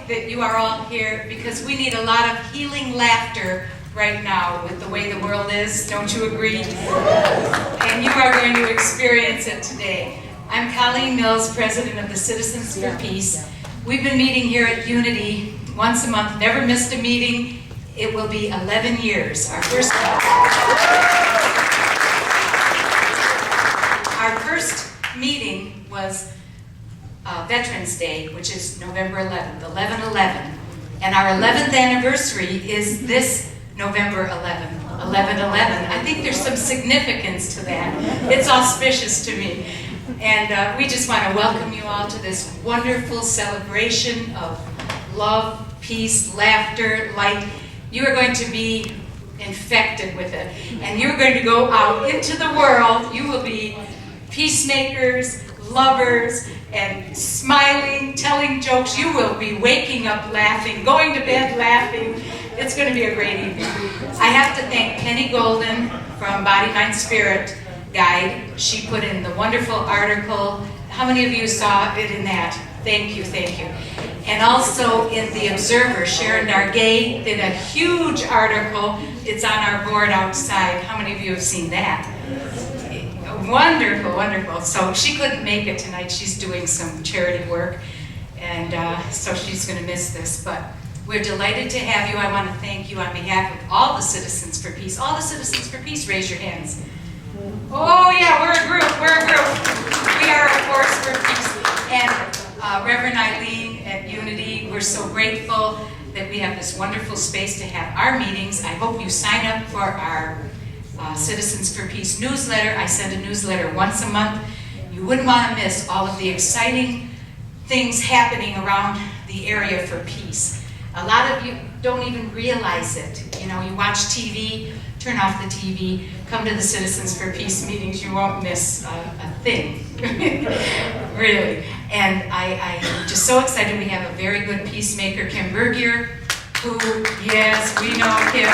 that you are all here because we need a lot of healing laughter right now with the way the world is. Don't you agree? And you are going to experience it today. I'm Colleen Mills, president of the Citizens for Peace. We've been meeting here at Unity once a month, never missed a meeting. It will be 11 years. Our first meeting was Veterans Day, which is November 11th, 11/11. And our 11th anniversary is this November 11th, 11/11. I think there's some significance to that. It's auspicious to me. And we just want to welcome you all to this wonderful celebration of love, peace, laughter, light. You are going to be infected with it. And you're going to go out into the world. You will be peacemakers, lovers, and smiling, telling jokes. You will be waking up laughing, going to bed laughing. It's going to be a great evening. I have to thank Penny Golden from Body, Mind, Spirit Guide. She put in the wonderful article. How many of you saw it in that? Thank you, thank you. And also in the Observer, Sharon Dargay did a huge article. It's on our board outside. How many of you have seen that? Wonderful, wonderful. So she couldn't make it tonight. She's doing some charity work, and so she's going to miss this. But we're delighted to have you. I want to thank you on behalf of all the Citizens for Peace. All the Citizens for Peace, raise your hands. Oh yeah, we're a group, we're a group. We are a force for peace. And Reverend Eileen at Unity, we're so grateful that we have this wonderful space to have our meetings. I hope you sign up for our Citizens for Peace newsletter. I send a newsletter once a month. You wouldn't want to miss all of the exciting things happening around the area for peace. A lot of you don't even realize it. You know, you watch TV, turn off the TV, come to the Citizens for Peace meetings, you won't miss a thing, really. And I'm just so excited. We have a very good peacemaker, Kim Bergier, who, yes, we know Kim.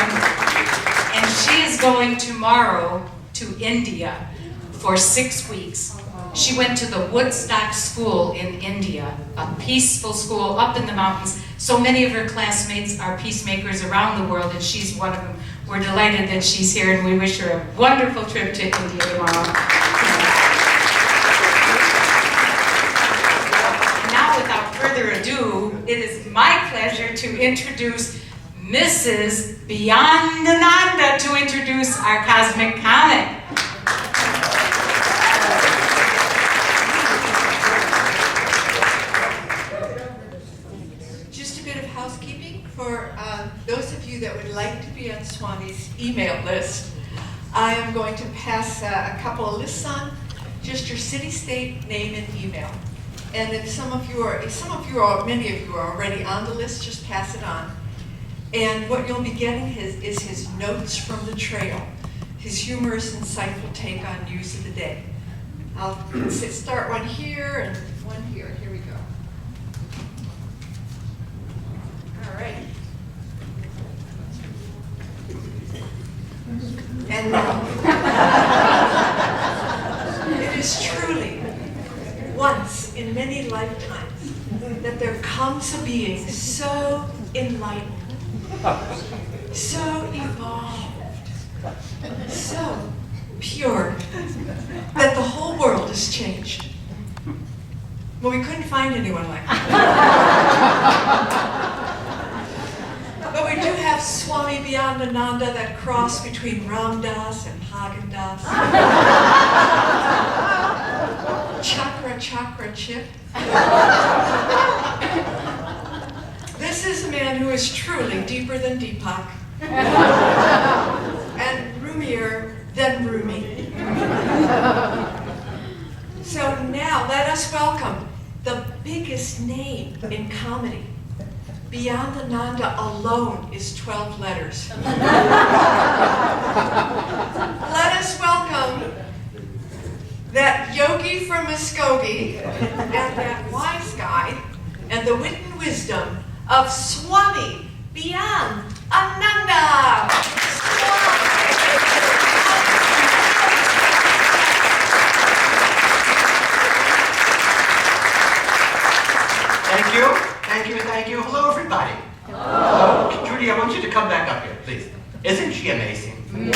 And she is going tomorrow to India for 6 weeks. She went to the Woodstock School in India, a peaceful school up in the mountains. So many of her classmates are peacemakers around the world, and she's one of them. We're delighted that she's here, and we wish her a wonderful trip to India tomorrow. And now, without further ado, it is my pleasure to introduce Mrs. Beyondananda to introduce our cosmic comet. Just a bit of housekeeping for those of you that would like to be on Swami's email list. I am going to pass a couple of lists on, just your city, state, name, and email. And if many of you are already on the list, just pass it on. And what you'll be getting is his notes from the trail, his humorous, insightful take on news of the day. I'll start one here and one here. Here we go. All right. And it is truly once in many lifetimes that there comes a being so enlightened, so evolved, so pure, that the whole world has changed. Well, we couldn't find anyone like that. But we do have Swami Beyondananda, that cross between Ram Dass and Haagen Dazs. Chakra chip. This is a man who is truly deeper than Deepak and roomier than Rumi. So now let us welcome the biggest name in comedy. Beyondananda alone is 12 letters. Let us welcome that yogi from Muskogee and that wise guy and the wit and wisdom of Swami Beyondananda. Thank you. Thank you, thank you. Hello, everybody. Hello. Judy, I want you to come back up here, please. Isn't she amazing? You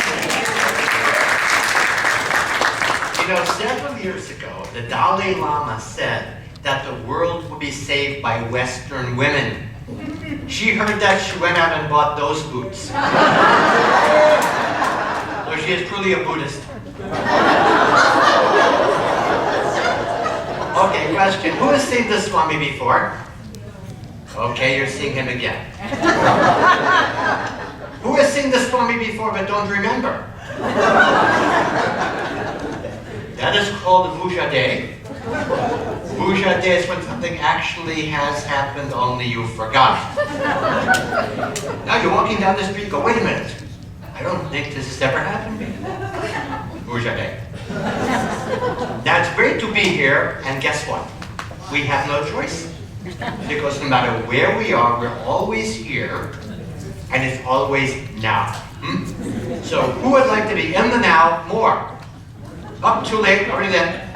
know, several years ago, the Dalai Lama said that the world would be saved by Western women. She heard that, she went out and bought those boots. So she is truly a Buddhist. Okay, question. Who has seen the Swami before? Okay, you're seeing him again. Who has seen the Swami before but don't remember? That is called Vujade. Vujade is when something actually has happened, only you forgot. Now you're walking down the street, go, wait a minute. I don't think this has ever happened before. Vujade. That's great to be here, and guess what? We have no choice. Because no matter where we are, we're always here, and it's always now. So who would like to be in the now more? Oh, too late, already then.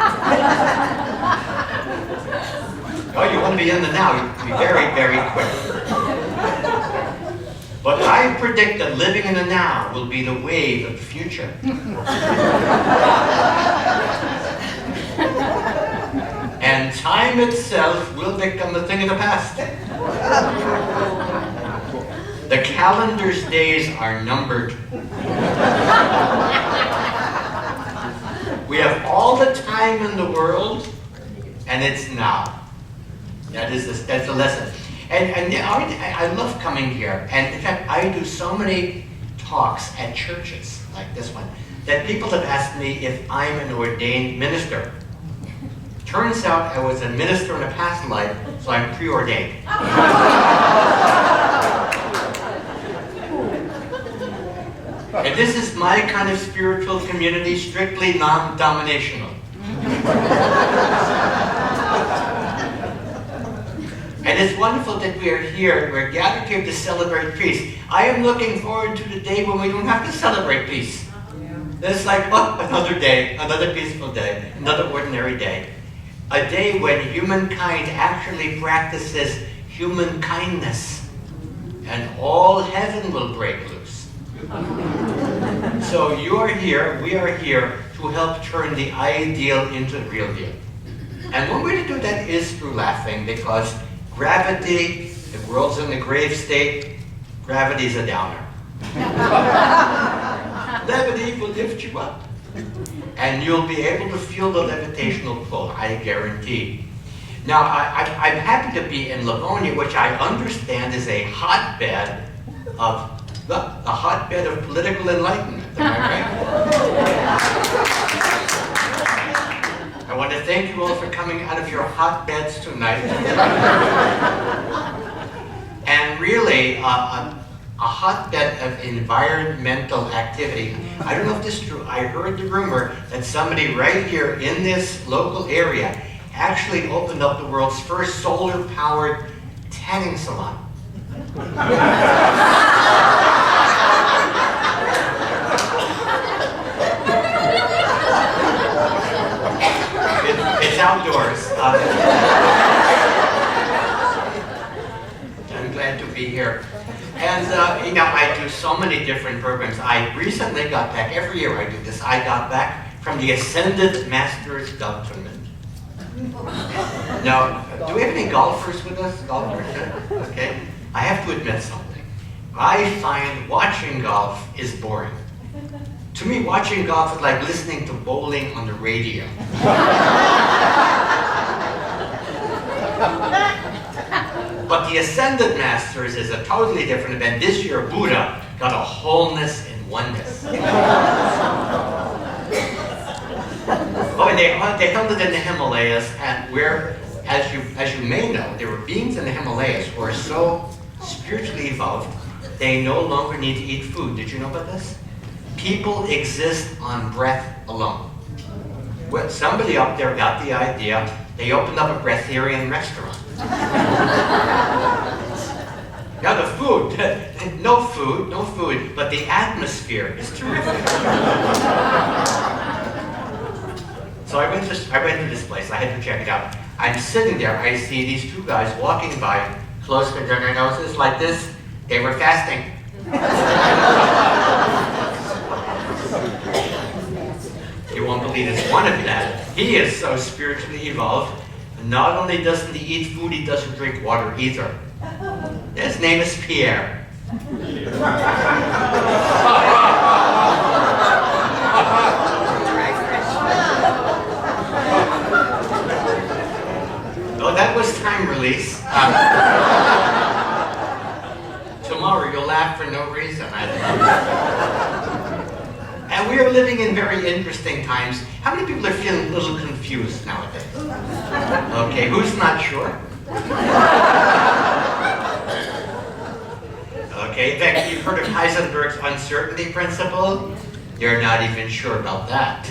Oh, you want to be in the now, you have to be very, very quick. But I predict that living in the now will be the wave of the future. And time itself will become a thing of the past. The calendar's days are numbered. We have all the time in the world, and it's now. That's the lesson. And I love coming here. And in fact, I do so many talks at churches like this one that people have asked me if I'm an ordained minister. Turns out I was a minister in a past life, so I'm preordained. And this is my kind of spiritual community, strictly non-dominational. And it's wonderful that we are here, we're gathered here to celebrate peace. I am looking forward to the day when we don't have to celebrate peace. It's like, oh, another day, another peaceful day, another ordinary day. A day when humankind actually practices human kindness, and all heaven will break loose. So you are here, we are here to help turn the ideal into the real deal. And one way to do that is through laughing, because gravity, the world's in the grave state, gravity's a downer. Levity will lift you up. And you'll be able to feel the levitational pull, I guarantee. Now, I'm happy to be in Livonia, which I understand is a hotbed of political enlightenment. Am I right? I want to thank you all for coming out of your hotbeds tonight. And really, a hotbed of environmental activity. I don't know if this is true. I heard the rumor that somebody right here in this local area actually opened up the world's first solar-powered tanning salon. It's outdoors. I'm glad to be here. And you know, I do so many different programs. I recently got back, every year I do this, I got back from the Ascended Masters Golf Tournament. Now, do we have any golfers with us? Golfers? Okay. I have to admit something. I find watching golf is boring. To me, watching golf is like listening to bowling on the radio. But the Ascended Masters is a totally different event. This year, Buddha got a wholeness in oneness. Oh, and they held it in the Himalayas, and where, as you may know, there were beings in the Himalayas who are so spiritually evolved, they no longer need to eat food. Did you know about this? People exist on breath alone. Well, somebody up there got the idea. They opened up a breatharian restaurant. Now the food, no food, but the atmosphere is terrific. So I went to this place, I had to check it out. I'm sitting there, I see these two guys walking by close to their noses like this, they were fasting. You won't believe it's one of that. He is so spiritually evolved. Not only doesn't he eat food, he doesn't drink water either. His name is Pierre. Oh, that was time release. Tomorrow you'll laugh for no reason. And we are living in very interesting times. How many people are feeling a little confused nowadays? Okay, who's not sure? Okay, in fact, you've heard of Heisenberg's uncertainty principle? You're not even sure about that.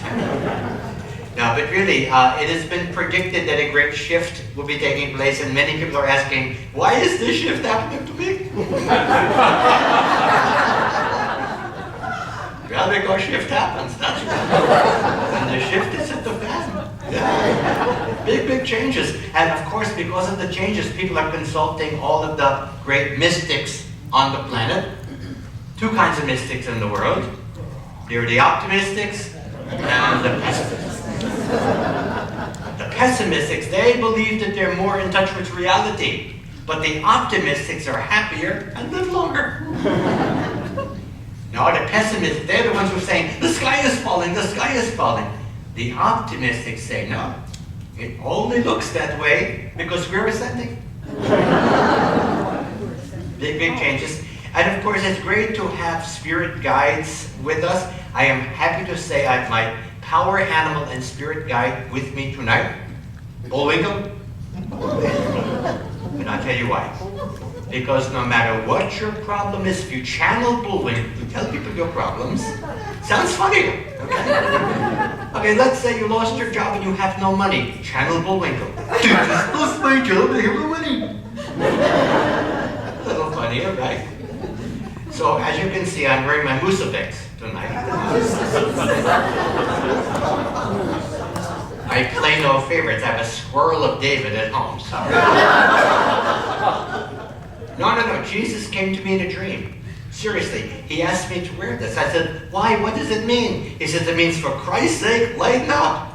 No, but really, it has been predicted that a great shift will be taking place, and many people are asking, why is this shift happening to me? Well, because shift happens, that's right. And the shift is at the fan. Yeah. Big changes. And of course, because of the changes, people are consulting all of the great mystics on the planet. Two kinds of mystics in the world. There are the optimistics and the pessimists. The pessimists, they believe that they're more in touch with reality, but the optimists are happier and live longer. No, the pessimists, they're the ones who are saying, the sky is falling, the sky is falling. The optimists say, no, it only looks that way because we're ascending. Big changes. And of course, it's great to have spirit guides with us. I am happy to say I have my power animal and spirit guide with me tonight. Bullwinkle. And I'll tell you why. Because no matter what your problem is, if you channel Bullwinkle to tell people your problems, sounds funny. Okay, let's say you lost your job and you have no money. Channel Bullwinkle. Just lost my job, I have no money. A little funnier, right? So as you can see, I'm wearing my Musafix tonight. I play no favorites. I have a squirrel of David at home. So. No. Jesus came to me in a dream. Seriously, he asked me to wear this. I said, why? What does it mean? He said, it means for Christ's sake, lighten up.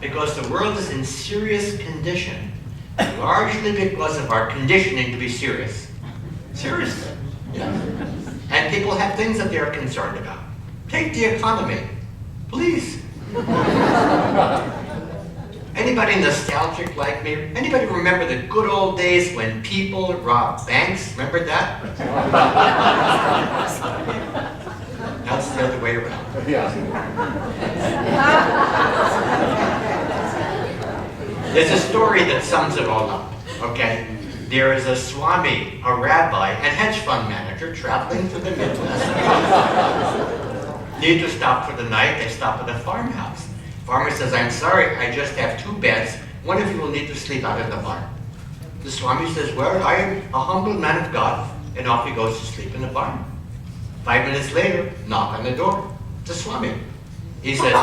Because the world is in serious condition, largely because of our conditioning to be serious. Seriously. Yeah. And people have things that they're concerned about. Take the economy. Please. Anybody nostalgic like me? Anybody remember the good old days when people robbed banks? Remember that? Now it's the other way around. There's a story that sums it all up, okay? There is a Swami, a rabbi, and hedge fund manager traveling through the Midwest. Need to stop for the night. They stop at a farmhouse. Farmer says, I'm sorry, I just have 2 beds. One of you will need to sleep out in the barn. The Swami says, well, I am a humble man of God. And off he goes to sleep in the barn. 5 minutes later, knock on the door. The Swami. He says,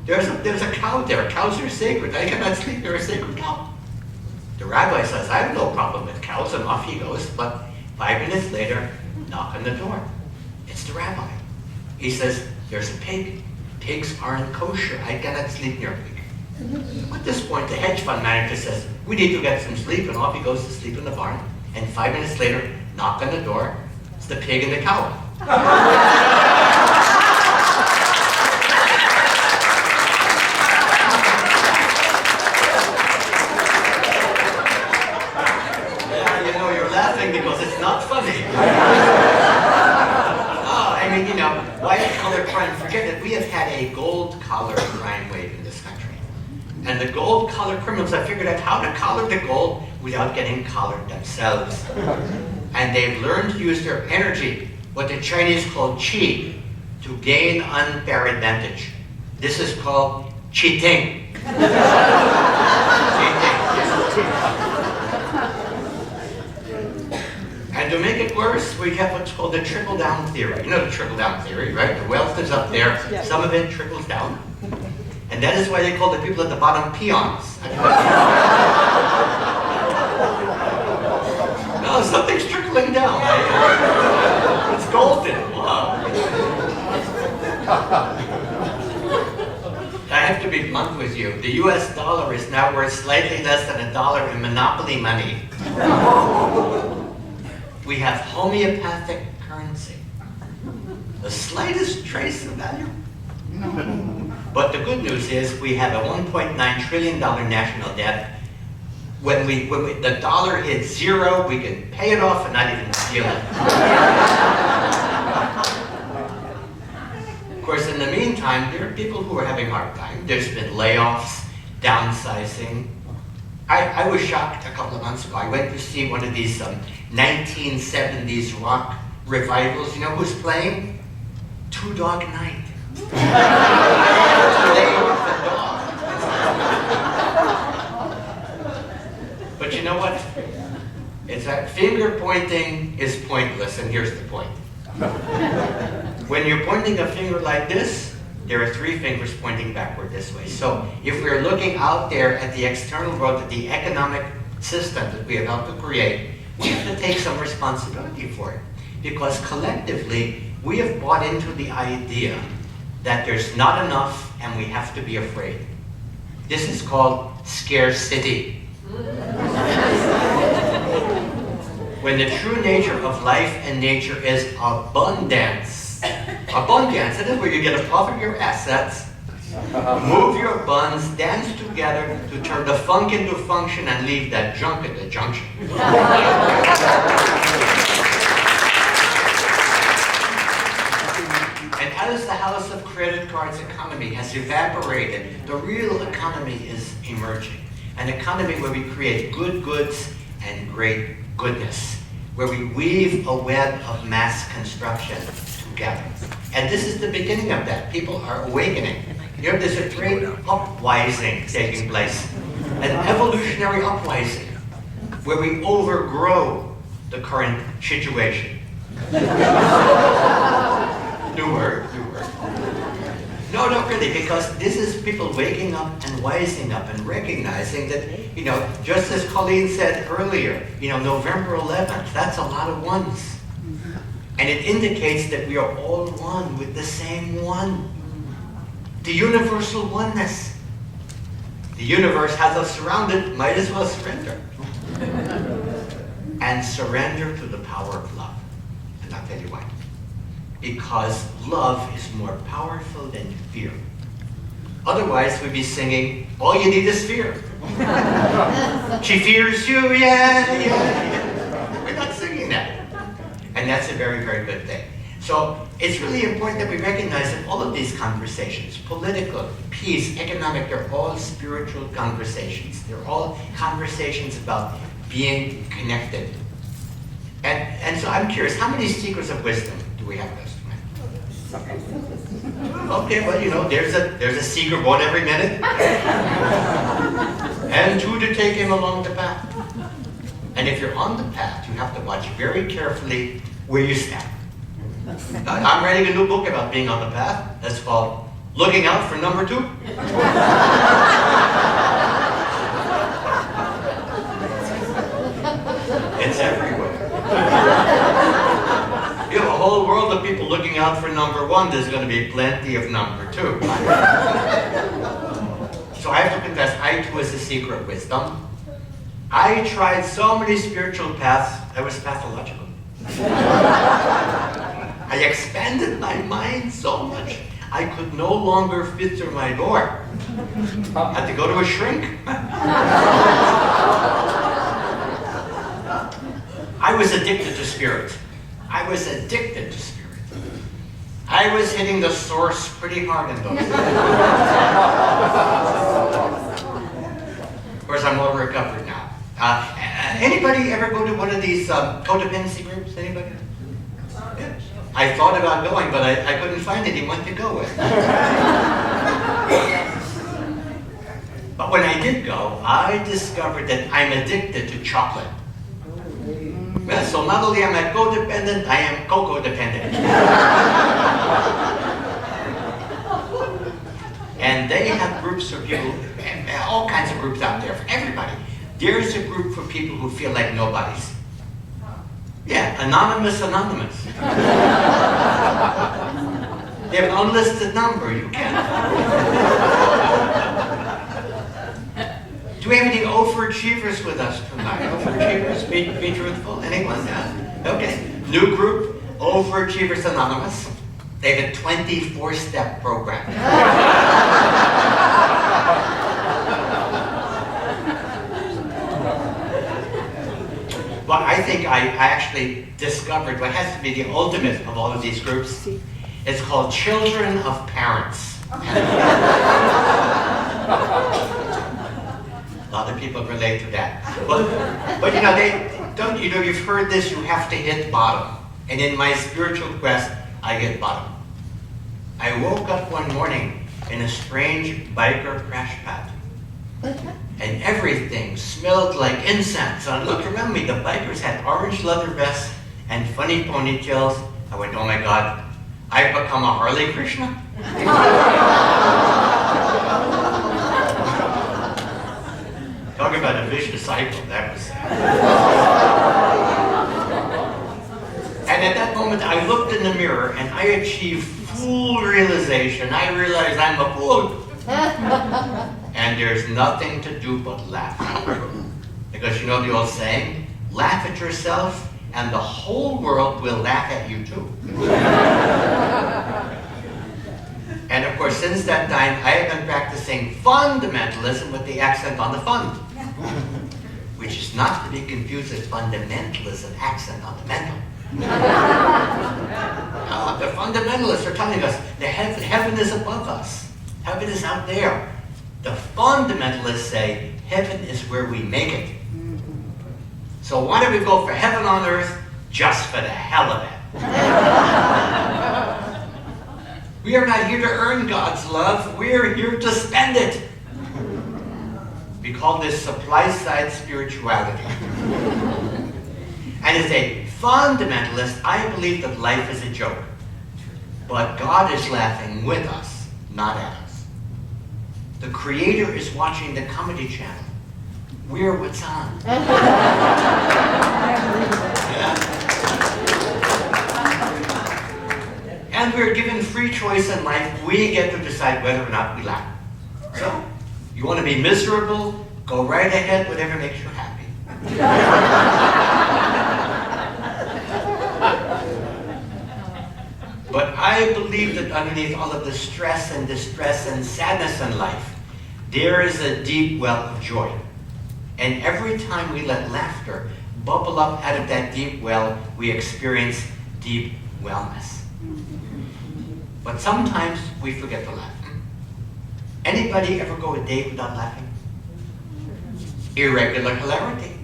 there's a cow there. Cows are sacred. I cannot sleep near a sacred cow. The rabbi says, I have no problem with cows, and off he goes. But 5 minutes later, knock on the door. It's the rabbi. He says, there's a pig. Pigs aren't kosher. I cannot sleep near a pig. At this point, the hedge fund manager says, we need to get some sleep, and off he goes to sleep in the barn. And 5 minutes later, knock on the door. It's the pig and the cow. Because it's not funny. White collar crime, forget it. We have had a gold collar crime wave in this country. And the gold collar criminals have figured out how to collar the gold without getting collared themselves. And they've learned to use their energy, what the Chinese call qi, to gain unfair advantage. This is called cheating. And to make it worse, we have what's called the Trickle-Down Theory. You know the Trickle-Down Theory, right? The wealth is up there, some of it trickles down. And that is why they call the people at the bottom peons. Wow, something's trickling down. It's golden. Wow. I have to be blunt with you. The US dollar is now worth slightly less than $1 in monopoly money. We have homeopathic currency. The slightest trace of value. But the good news is we have a $1.9 trillion national debt. When the dollar hits zero, we can pay it off and not even feel it. Of course, in the meantime, there are people who are having a hard time. There's been layoffs, downsizing. I was shocked a couple of months ago. I went to see one of these 1970s rock revivals. You know who's playing? Two Dog Night. But you know what? It's that finger pointing is pointless, and here's the point. When you're pointing a finger like this, there are three fingers pointing backward this way. So if we're looking out there at the external world, at the economic system that we have helped to create, we have to take some responsibility for it. Because collectively, we have bought into the idea that there's not enough and we have to be afraid. This is called scarcity. When the true nature of life and nature is abundance. Abundance, that is where you get a puff of your assets, move your buns, dance together to turn the funk into function and leave that junk at the junction. And as the house of credit cards economy has evaporated, the real economy is emerging. An economy where we create good goods and great goodness, where we weave a web of mass construction together. And this is the beginning of that. People are awakening. You know, there's a great uprising taking place, an evolutionary uprising, where we overgrow the current situation. New word. No, really, because this is people waking up and wising up and recognizing that, you know, just as Colleen said earlier, you know, November 11th, that's a lot of ones. And it indicates that we are all one with the same one. The universal oneness. The universe has us surrounded, might as well surrender. And surrender to the power of love. And I'll tell you why. Because love is more powerful than fear. Otherwise, we'd be singing, all you need is fear. She fears you, yeah. We're not singing that. And that's a very, very good thing. So it's really important that we recognize that all of these conversations, political, peace, economic, they're all spiritual conversations. They're all conversations about being connected. And so I'm curious, how many seekers of wisdom do we have in this tonight? Okay, well, you know, there's a seeker born every minute. And two to take him along the path. And if you're on the path, you have to watch very carefully where you stand. I'm writing a new book about being on the path. That's called Looking Out for Number 2. It's everywhere. You have a whole world of people looking out for number 1. There's going to be plenty of number 2. So I have to confess, I too was a seeker of wisdom. I tried so many spiritual paths, I was pathological. I expanded my mind so much, I could no longer fit through my door. I had to go to a shrink. I was addicted to spirit. I was addicted to spirit. I was hitting the source pretty hard in those days. Of course, I'm all recovered now. Anybody ever go to one of these codependency groups? Anybody? Yeah. I thought about going, but I couldn't find anyone to go with. But when I did go, I discovered that I'm addicted to chocolate. Well, so not only am I codependent, I am cocoa-dependent. And they have groups of people, all kinds of groups out there for everybody. There's a group for people who feel like nobodies. Yeah, anonymous. They have an unlisted number, you can't. Do we have any overachievers with us tonight? Overachievers, be truthful. Anyone? Yeah. Okay. New group, Overachievers Anonymous. They have a 24-step program. Well, I think I actually discovered what has to be the ultimate of all of these groups. It's called Children of Parents. A lot of people relate to that. But you've heard this, you have to hit bottom. And in my spiritual quest, I hit bottom. I woke up one morning in a strange biker crash pad. And everything smelled like incense. And I looked around me, the bikers had orange leather vests and funny ponytails. I went, oh my God, I've become a Harley Krishna? Talk about a vicious cycle, that was sad. And at that moment, I looked in the mirror and I achieved full realization. I realized I'm a fool. And there's nothing to do but laugh. Because you know the old saying, laugh at yourself and the whole world will laugh at you too. And of course, since that time, I have been practicing fundamentalism with the accent on the fund. Which is not to be confused with fundamentalism, accent on the mental. No, the fundamentalists are telling us that heaven is above us. Heaven is out there. The fundamentalists say heaven is where we make it. So why don't we go for heaven on earth just for the hell of it? We are not here to earn God's love. We're here to spend it. We call this supply-side spirituality. And as a fundamentalist, I believe that life is a joke. But God is laughing with us, not at us. The Creator is watching the Comedy Channel. We're what's on. Yeah. And we're given free choice in life. We get to decide whether or not we laugh. So, you want to be miserable? Go right ahead, whatever makes you happy. But I believe that underneath all of the stress and distress and sadness in life, there is a deep well of joy. And every time we let laughter bubble up out of that deep well, we experience deep wellness. But sometimes we forget to laugh. Anybody ever go a day without laughing? Irregular hilarity.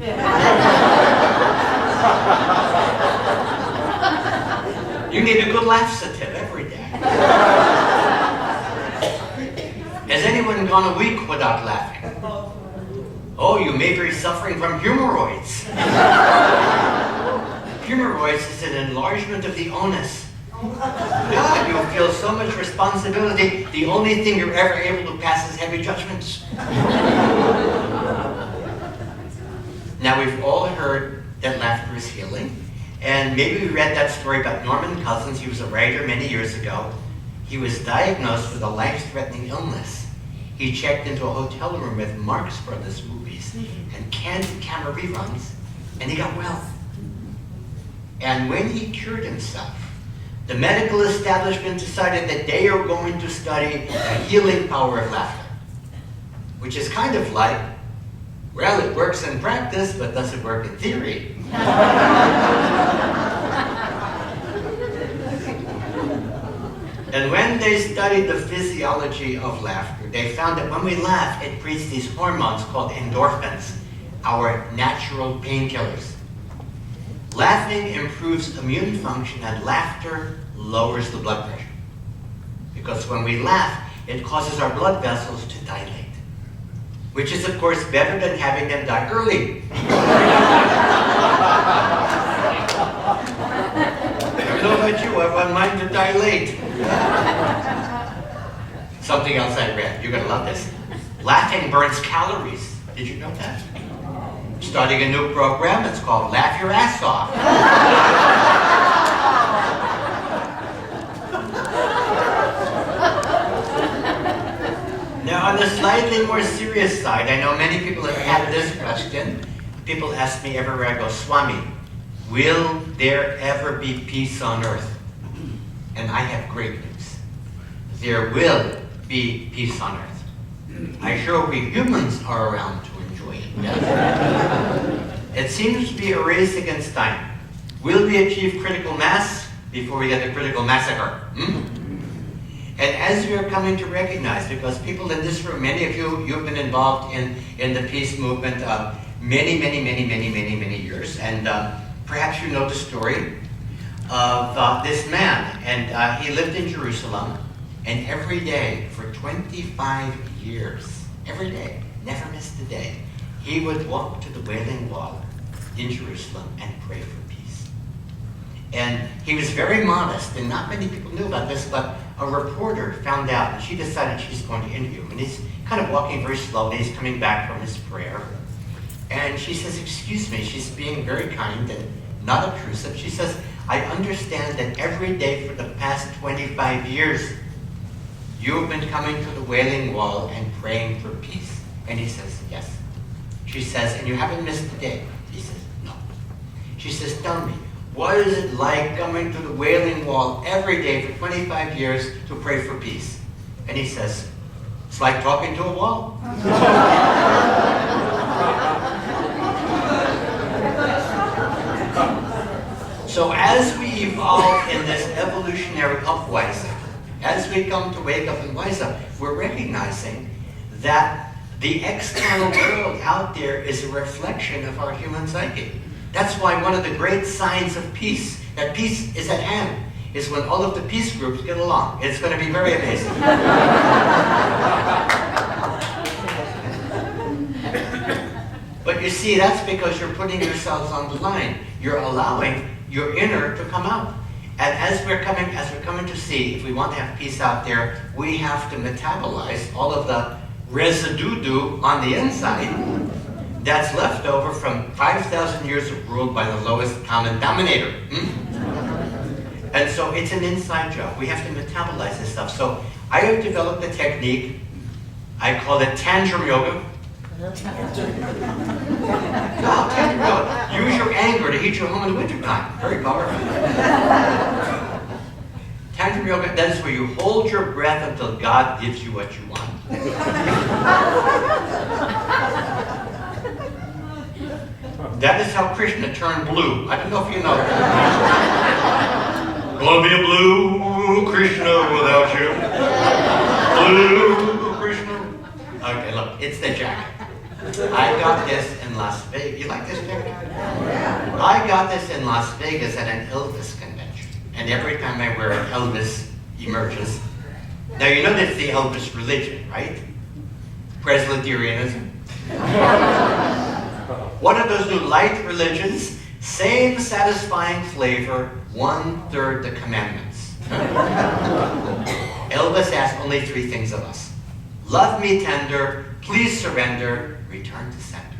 You need a good laxative every day. Has anyone gone a week without laughing? Oh, you may be suffering from hemorrhoids. Hemorrhoids is an enlargement of the onus. God, you feel so much responsibility. The only thing you're ever able to pass is heavy judgments. Now, we've all heard that laughter is healing. And maybe we read that story about Norman Cousins. He was a writer many years ago. He was diagnosed with a life-threatening illness. He checked into a hotel room with Marx Brothers movies and candid camera reruns, and he got well. And when he cured himself, the medical establishment decided that they are going to study the healing power of laughter. Which is kind of like, well, it works in practice, but does it work in theory? And when they studied the physiology of laughter, they found that when we laugh, it creates these hormones called endorphins, our natural painkillers. Laughing improves immune function, and laughter lowers the blood pressure. Because when we laugh, it causes our blood vessels to dilate. Which is, of course, better than having them die early. I don't know about you, I want mine to dilate. Something else I read, you're going to love this. Laughing burns calories. Did you know that? starting a new program. It's called Laugh Your Ass Off. Now, on the slightly more serious side, I know many people have had this question. People ask me everywhere I go, Swami, will there ever be peace on earth? And I have great news. There will be peace on earth. I sure we humans are around to enjoy it. Yes? It seems to be a race against time. Will we achieve critical mass before we get the critical massacre? And as we are coming to recognize, because people in this room, many of you, you've been involved in the peace movement many years, and perhaps you know the story of this man, and he lived in Jerusalem, and every day for 25 years, every day, never missed a day, he would walk to the Wailing Wall in Jerusalem and pray for peace. And he was very modest, and not many people knew about this, but a reporter found out, and she decided she's going to interview him. And he's kind of walking very slowly, he's coming back from his prayer. And she says, excuse me, she's being very kind and not obtrusive. She says, I understand that every day for the past 25 years, you've been coming to the Wailing Wall and praying for peace. And he says, yes. She says, and you haven't missed a day? He says, no. She says, tell me, what is it like coming to the Wailing Wall every day for 25 years to pray for peace? And he says, it's like talking to a wall. So as we evolve in this evolutionary uprising, as we come to wake up and wise up, we're recognizing that the external world out there is a reflection of our human psyche. That's why one of the great signs of peace, that peace is at hand, is when all of the peace groups get along. It's going to be very amazing. But you see, that's because you're putting yourselves on the line. You're allowing your inner to come out. And as we're coming to see, if we want to have peace out there, we have to metabolize all of the residue on the inside that's left over from 5,000 years of rule by the lowest common denominator. And so it's an inside job. We have to metabolize this stuff. So I have developed a technique. I call it Tantrum Yoga. No, Tantrum Yoga. Use your anger to heat your home in the wintertime. Very powerful. Tantrum Yoga, that is where you hold your breath until God gives you what you want. That is how Krishna turned blue. I don't know if you know that. Gonna be a blue Krishna without you. Blue Krishna. Okay, look, it's the jacket. I got this in Las Vegas. You like this jacket? I got this in Las Vegas at an Elvis convention. And every time I wear it, Elvis emerges. Now you know that's the Elvis religion, right? Presbyterianism. One of those new light religions, same satisfying flavor, 1/3 the commandments. Elvis asked only 3 things of us. Love me tender, please surrender, return to sender.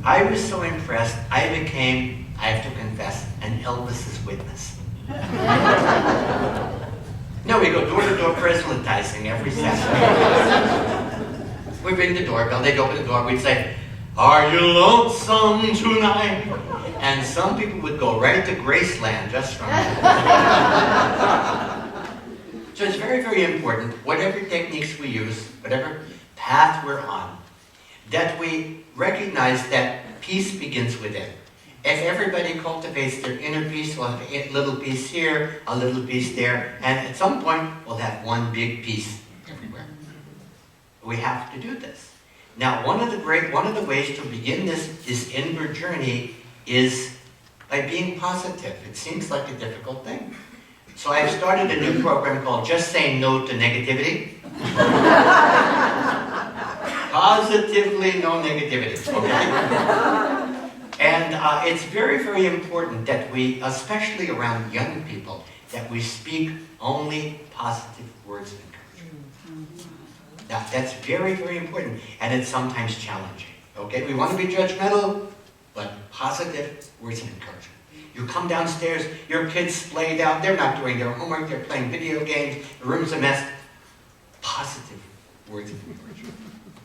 I was so impressed, I became, I have to confess, an Elvis's witness. No, we go door-to-door proselytizing every Saturday. We ring the doorbell, they'd open the door, we'd say, are you lonesome tonight? And some people would go right to Graceland just from that. So it's very, very important, whatever techniques we use, whatever path we're on, that we recognize that peace begins within. If everybody cultivates their inner peace, we'll have a little piece here, a little piece there, and at some point, we'll have one big piece everywhere. We have to do this. Now, one of the ways to begin this inward journey is by being positive. It seems like a difficult thing. So I've started a new program called Just Say No to Negativity. Positively no negativity, okay? And it's very, very important that we, especially around young people, that we speak only positive words of encouragement. That's very, very important, and it's sometimes challenging. Okay, we want to be judgmental, but positive words of encouragement. You come downstairs, your kids splayed out, they're not doing their homework, they're playing video games, the room's a mess. Positive words of encouragement.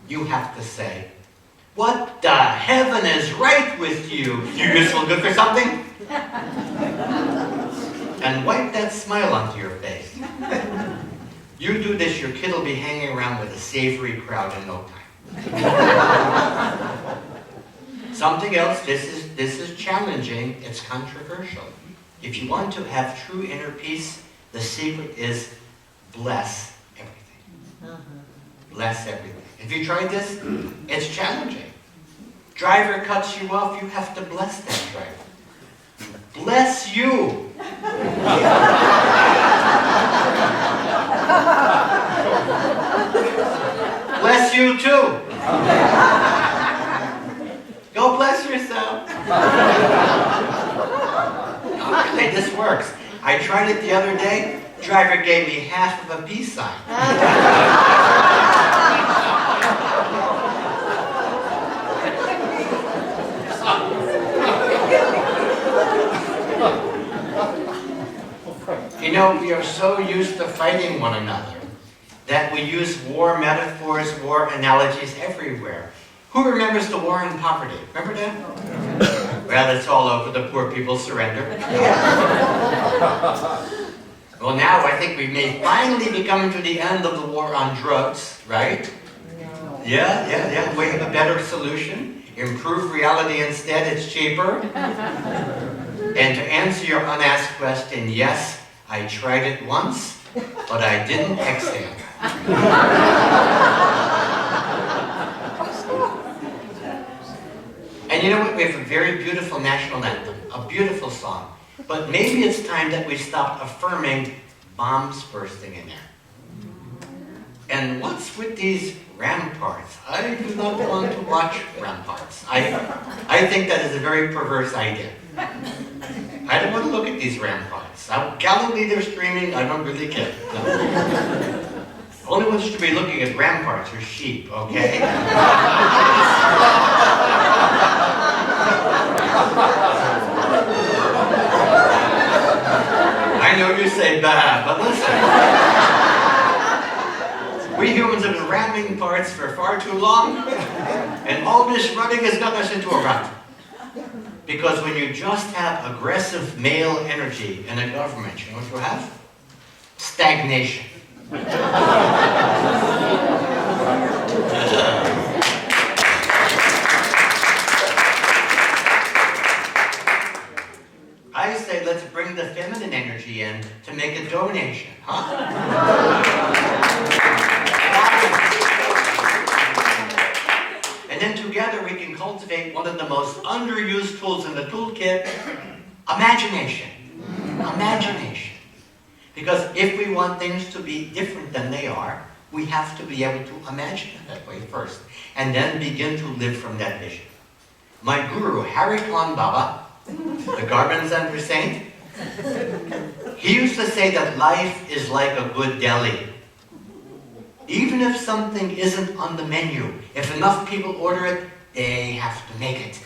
You have to say, "What the heaven is right with you? You just feel good for something?" And wipe that smile onto your face. You do this, your kid will be hanging around with a savory crowd in no time. Something else, this is challenging, it's controversial. If you want to have true inner peace, the secret is bless everything. Bless everything. If you tried this, it's challenging. Driver cuts you off, you have to bless that driver. Bless you. Bless you too. Go bless yourself. Okay, this works. I tried it the other day. Driver gave me half of a peace sign. You know, we are so used to fighting one another that we use war metaphors, war analogies everywhere. Who remembers the war on poverty? Remember that? Well, it's all over. The poor people surrender. Well, now I think we may finally be coming to the end of the war on drugs, right? Yeah. We have a better solution. Improve reality instead. It's cheaper. And to answer your unasked question, yes, I tried it once, but I didn't exhale. And you know what? We have a very beautiful national anthem, a beautiful song. But maybe it's time that we stop affirming bombs bursting in there. And what's with these ramparts? I do not want to watch ramparts. I think that is a very perverse idea. I don't want to look at these ramparts. Galilee, they're screaming, I don't really care. No. Only ones to be looking at ramparts are sheep, okay? I know you say bah, but listen. We humans have been ramming parts for far too long, and all this running has gotten us into a rut. Because when you just have aggressive male energy in a government, you know what you have? Stagnation. I say let's bring the feminine energy in to make a donation, huh? And then together we can cultivate one of the most underused tools in the toolkit, imagination. Imagination. Because if we want things to be different than they are, we have to be able to imagine it that way first, and then begin to live from that vision. My guru, Hari Khan Baba, the Garban Center saint, he used to say that life is like a good deli. Even if something isn't on the menu, if enough people order it, they have to make it.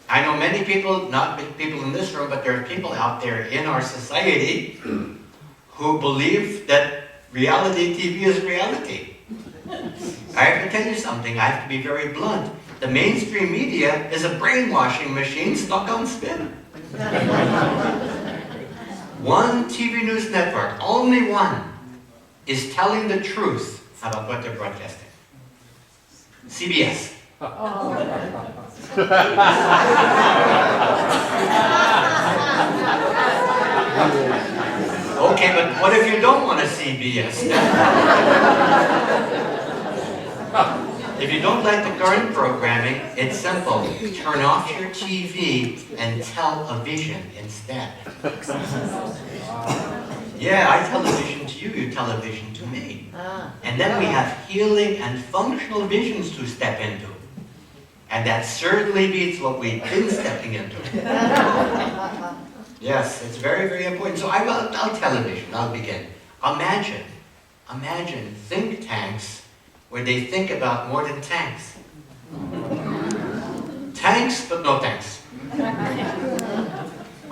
I know many people, not people in this room, but there are people out there in our society who believe that reality TV is reality. I have to tell you something, I have to be very blunt. The mainstream media is a brainwashing machine stuck on spin. One TV news network, only one, is telling the truth about what they're broadcasting. CBS. Okay, but what if you don't want to CBS? If you don't like the current programming, it's simple. Turn off your TV and tell a vision instead. Yeah, I tell a vision to you, you tell a vision to me. And then we have healing and functional visions to step into. And that certainly beats what we've been stepping into. Yes, it's very, very important. So I'll tell a vision, I'll begin. Imagine think tanks where they think about more than tanks. Tanks, but no tanks.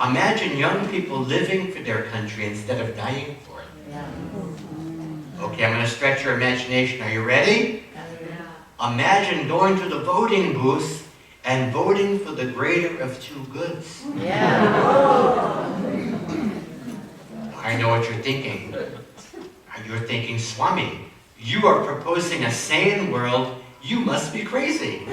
Imagine young people living for their country instead of dying for it. Okay, I'm going to stretch your imagination. Are you ready? Imagine going to the voting booth and voting for the greater of two goods. I know what you're thinking. You're thinking, Swami, you are proposing a sane world. You must be crazy.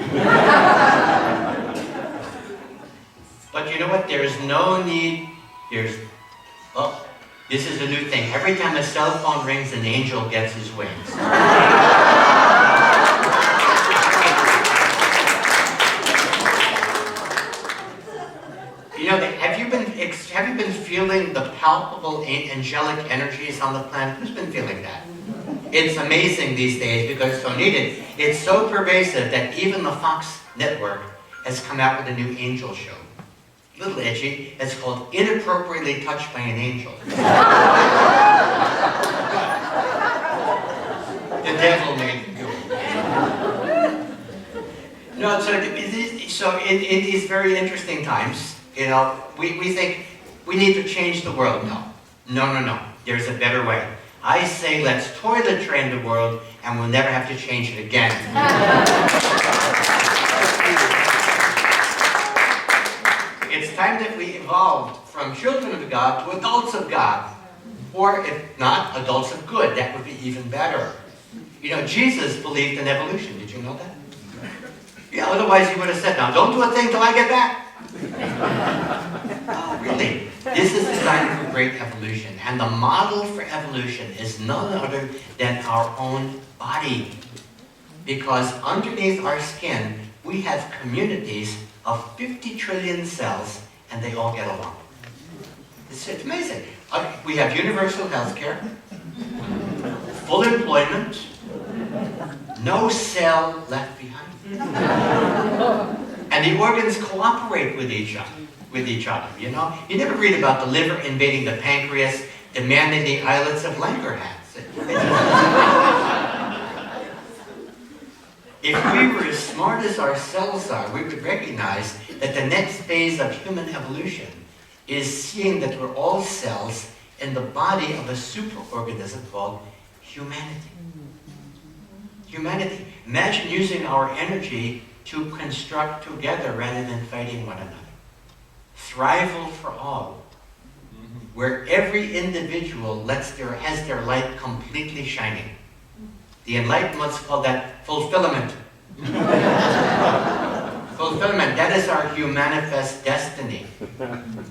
But you know what? There's no need. This is a new thing. Every time a cell phone rings, an angel gets his wings. You know, have you been feeling the palpable angelic energies on the planet? Who's been feeling that? It's amazing these days because it's so needed. It's so pervasive that even the Fox network has come out with a new angel show. A little edgy. It's called Inappropriately Touched by an Angel. The devil made it do it. No, so it is very interesting times. You know, we think we need to change the world. No. There's a better way. I say let's toilet train the world and we'll never have to change it again. It's time that we evolved from children of God to adults of God. Or if not, adults of good. That would be even better. You know, Jesus believed in evolution. Did you know that? Yeah, otherwise he would have said, now don't do a thing till I get back. Oh, really? This is designed for great evolution. And the model for evolution is none other than our own body. Because underneath our skin, we have communities of 50 trillion cells, and they all get along. It's amazing. We have universal health care, full employment, no cell left behind. And the organs cooperate with each other, you know? You never read about the liver invading the pancreas, demanding the islets of Langerhans. If we were as smart as our cells are, we would recognize that the next phase of human evolution is seeing that we're all cells in the body of a superorganism called humanity. Humanity. Imagine using our energy to construct together rather than fighting one another. Thrival for all, where every individual has their light completely shining. The Enlightenment's called that fulfillment. Fulfillment, that is our humanifest destiny.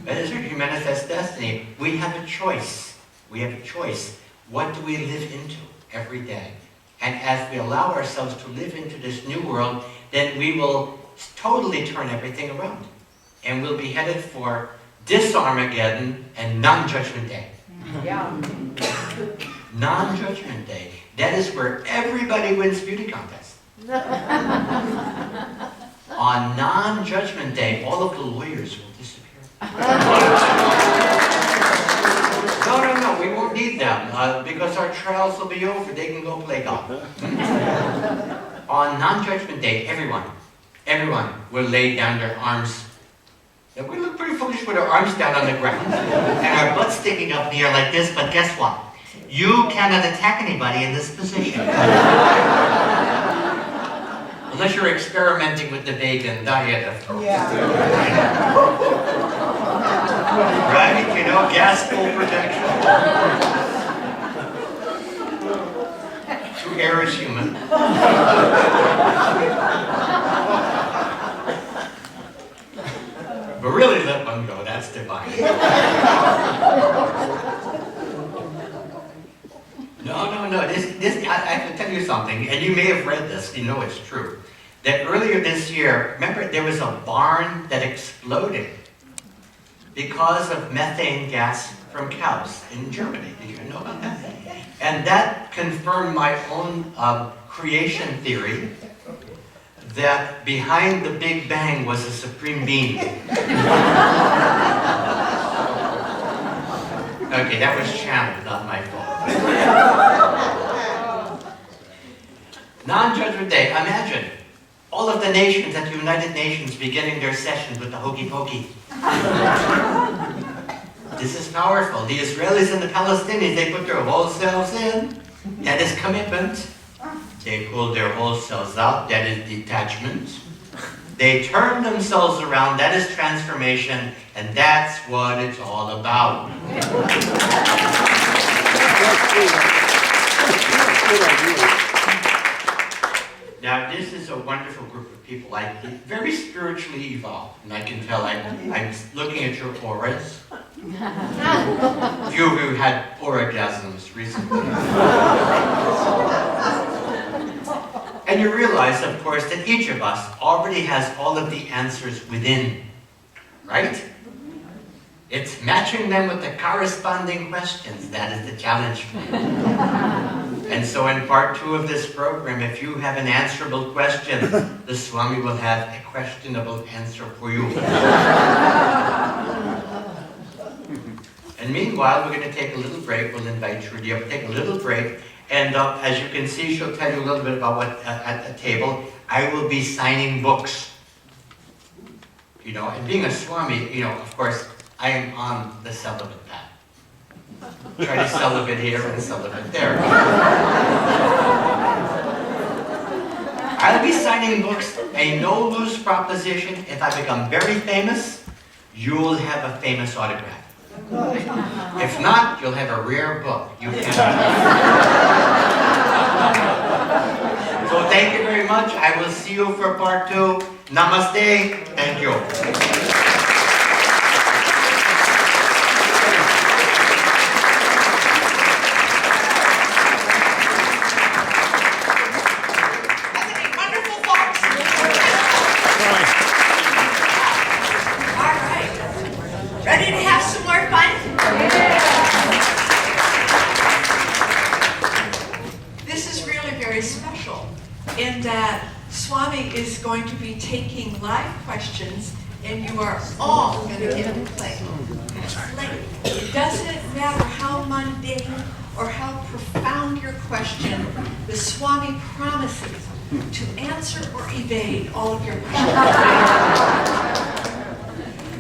That is our humanifest destiny. We have a choice. We have a choice. What do we live into every day? And as we allow ourselves to live into this new world, then we will totally turn everything around. And we'll be headed for dis-Armageddon and non-judgment day. Yeah. Non-judgment day. That is where everybody wins beauty contests. On non-judgment day, all of the lawyers will disappear. No, we won't need them because our trials will be over. They can go play golf. On non-judgment day, everyone will lay down their arms. Now, we look pretty foolish with our arms down on the ground and our butts sticking up in the air like this, but guess what? You cannot attack anybody in this position. Unless you're experimenting with the vegan diet, of course. Yeah. Right? You know, gas full protection. True air is human. But really let one go, that's divine. No. I can tell you something, and you may have read this, you know it's true. That earlier this year, remember there was a barn that exploded because of methane gas from cows in Germany. Did you know about that? And that confirmed my own creation theory that behind the Big Bang was a supreme being. Okay, that was channeled, not my fault. Non-judgment day. Imagine all of the nations at the United Nations beginning their sessions with the hokey pokey. This is powerful. The Israelis and the Palestinians, they put their whole selves in. That is commitment. They pull their whole selves out. That is detachment. They turn themselves around. That is transformation. And that's what it's all about. Now, this is a wonderful group of people. Very spiritually evolved. And I can tell, I'm looking at your auras. Few of you had orgasms recently. And you realize, of course, that each of us already has all of the answers within. Right? It's matching them with the corresponding questions. That is the challenge for you. And so in part 2 of this program, if you have an answerable question, the Swami will have a questionable answer for you. And meanwhile, we're going to take a little break. We'll invite Trudy up to take a little break. And as you can see, she'll tell you a little bit about what at the table. I will be signing books. You know, and being a Swami, you know, of course, I am on the celibate path. Try to celibate here and celibate there. I'll be signing books, a no-lose proposition. If I become very famous, you'll have a famous autograph. If not, you'll have a rare book. You can. So thank you very much. I will see you for part 2. Namaste. Thank you. Is going to be taking live questions, and you are all going to get played. It doesn't matter how mundane or how profound your question, the Swami promises to answer or evade all of your questions.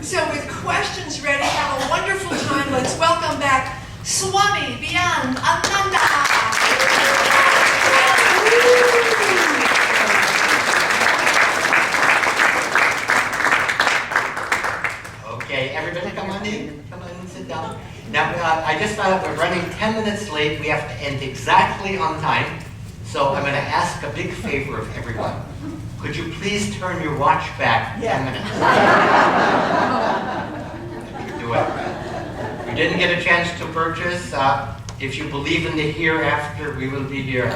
So with questions ready, have a wonderful time. Let's welcome back Swami Beyondananda. Okay, everybody come on in. Come on and sit down. Now, I just found out we're running 10 minutes late. We have to end exactly on time. So I'm going to ask a big favor of everyone. Could you please turn your watch back 10 minutes? Do it. We didn't get a chance to purchase. If you believe in the hereafter, we will be here.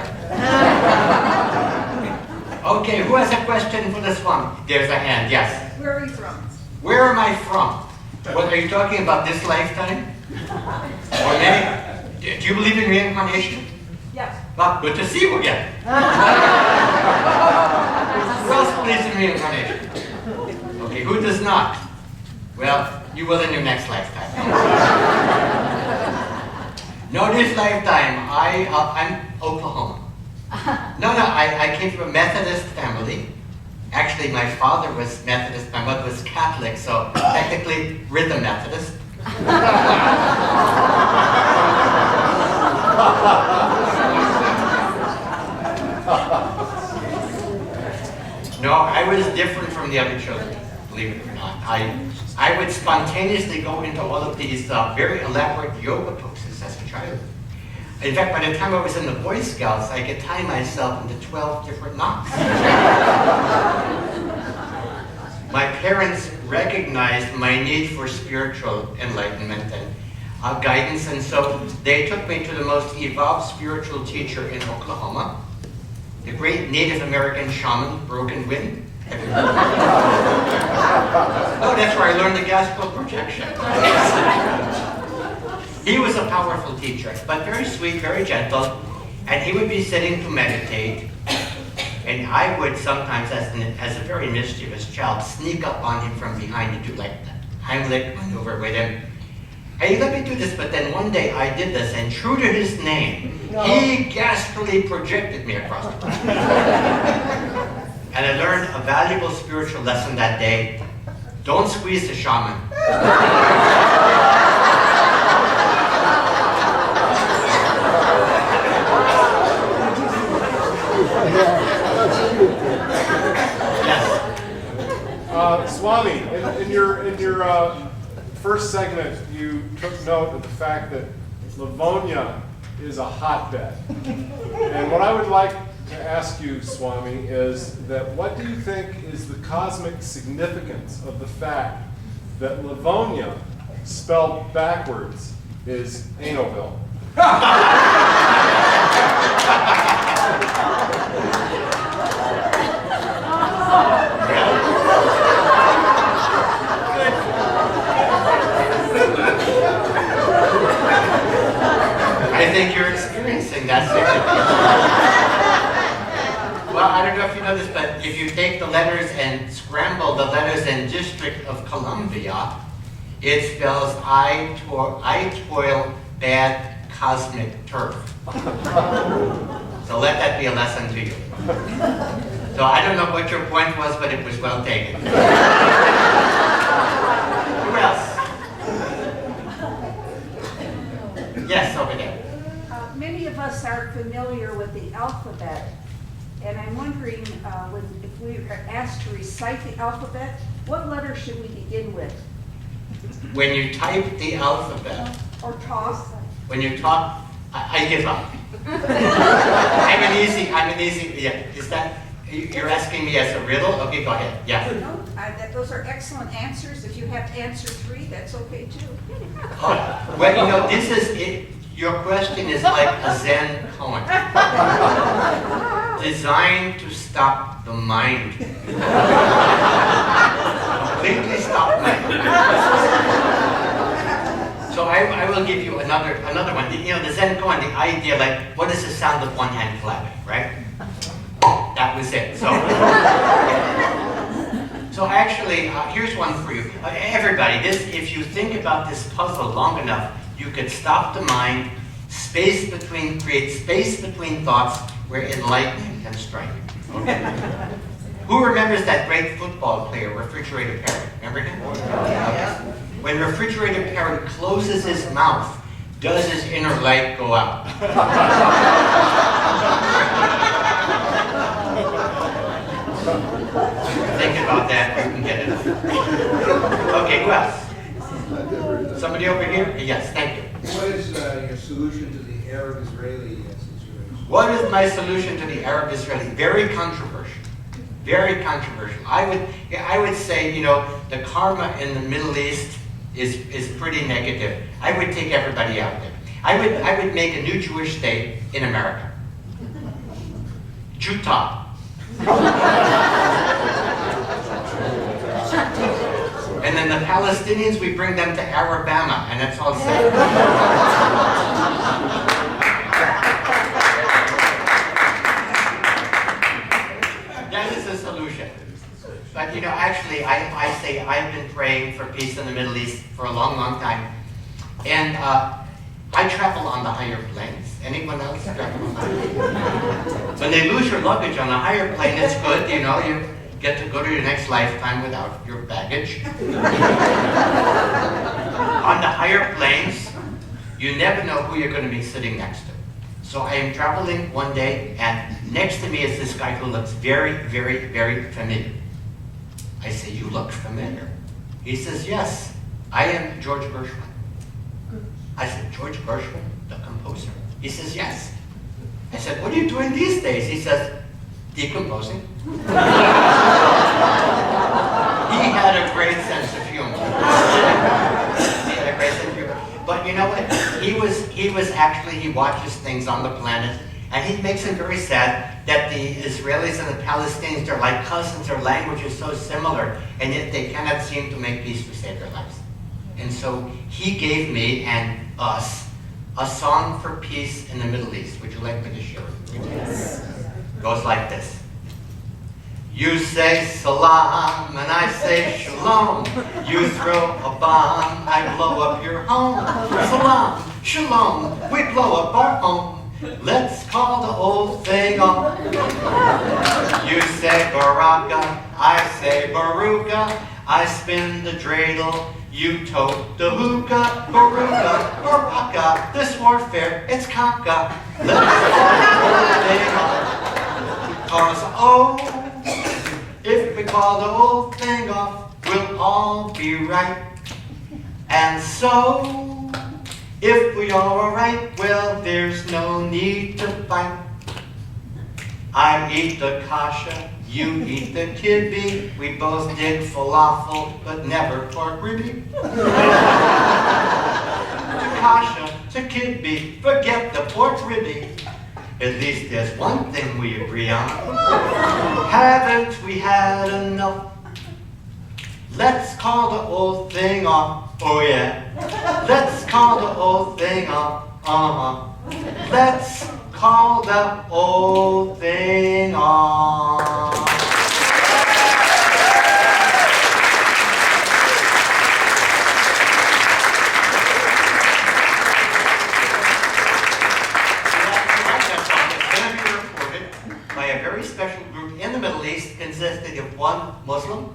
Okay, who has a question for this one? There's a hand, yes. Where are you from? Where am I from? What, are you talking about this lifetime? Or maybe, do you believe in reincarnation? Yes. Well, good to see you again. Who else believes in reincarnation? Okay, who does not? Well, you will in your next lifetime. No, this lifetime, I'm Oklahoma. No, I came from a Methodist family. Actually, my father was Methodist, my mother was Catholic, so technically rhythm Methodist. No, I was different from the other children, believe it or not. I would spontaneously go into all of these very elaborate yoga poses as a child. In fact, by the time I was in the Boy Scouts, I could tie myself into 12 different knots. My parents recognized my need for spiritual enlightenment and guidance, and so they took me to the most evolved spiritual teacher in Oklahoma, the great Native American shaman, Broken Wind. Oh, that's where I learned the gospel projection. He was a powerful teacher, but very sweet, very gentle, and he would be sitting to meditate, and I would sometimes, as a very mischievous child, sneak up on him from behind and do like the Heimlich maneuver with him. Hey, let me do this, but then one day I did this, and true to his name, he ghastly projected me across the room. And I learned a valuable spiritual lesson that day. Don't squeeze the shaman. Yes. Swami, in your first segment, you took note of the fact that Livonia is a hotbed. And what I would like to ask you, Swami, is that what do you think is the cosmic significance of the fact that Livonia, spelled backwards, is Annoville? I think you're experiencing that significance. Well, I don't know if you know this, but if you take the letters and scramble the letters in District of Columbia, it spells I toil bad cosmic turf. So let that be a lesson to you. So I don't know what your point was, but it was well taken. Who else? Yes, over there. Many of us are familiar with the alphabet, and I'm wondering if we are asked to recite the alphabet, what letter should we begin with? When you type the alphabet, Or talk? when you talk, I give up. I'm an easy, yeah. Is that, you're asking me as a riddle? Okay, go ahead, yeah. No, those are excellent answers. If you have to answer 3, that's okay too. Oh, well, you know, this is it. Your question is like a Zen poem, designed to stop the mind. Completely stop the mind. So I will give you another one. You know, the Zen koan, the idea, like, what is the sound of one hand clapping, right? That was it. So actually, here's one for you. Everybody, if you think about this puzzle long enough, you could stop the mind, create space between thoughts where enlightenment can strike. Okay. Who remembers that great football player, Refrigerator Perry? Remember him? Okay. When Refrigerator Perry closes his mouth, does his inner light go out? Think about that, you can get it. Okay, who else? Somebody over here? Yes, thank you. What is your solution to the Arab-Israeli situation? What is my solution to the Arab-Israeli? Very controversial. Very controversial. I would say, you know, the karma in the Middle East is pretty negative. I would take everybody out there. I would make a new Jewish state in America. Utah. And then the Palestinians, we bring them to Alabama, and that's all set. That is the solution. But you know, actually, I say I've been praying for peace in the Middle East for a long, long time. And I travel on the higher planes. Anyone else travel on the higher planes? When they lose your luggage on the higher plane, it's good, you know, you get to go to your next lifetime without your baggage. On the higher planes, you never know who you're going to be sitting next to. So I am traveling one day, and next to me is this guy who looks very, very, very familiar. I say, "You look familiar." He says, "Yes, I am George Gershwin." I said, "George Gershwin, the composer?" He says, "Yes." I said, "What are you doing these days?" He says, "Decomposing." He had a great sense of humor. But you know what? He watches things on the planet, and he makes it very sad that the Israelis and the Palestinians, they're like cousins, their language is so similar, and yet they cannot seem to make peace to save their lives. And so he gave me and us a song for peace in the Middle East. Would you like me to share it with you? Yes. Goes like this. You say salam and I say shalom. You throw a bomb, I blow up your home. Salam, shalom, we blow up our home. Let's call the old thing off. You say baraka, I say baruka. I spin the dreidel, you tote the hookah. Baruka, baraka, this warfare, it's kaka. Let's call the old thing off. 'Cause oh, if we call the old thing off, we'll all be right. And so, if we are right, well, there's no need to fight. I eat the kasha, you eat the kidney. We both did falafel, but never pork ribby. To kasha, to kidney, forget the pork ribby. At least there's one thing we agree on. Haven't we had enough? Let's call the old thing off. Oh yeah. Let's call the old thing off. Let's call the old thing off. A very special group in the Middle East consisting of one Muslim,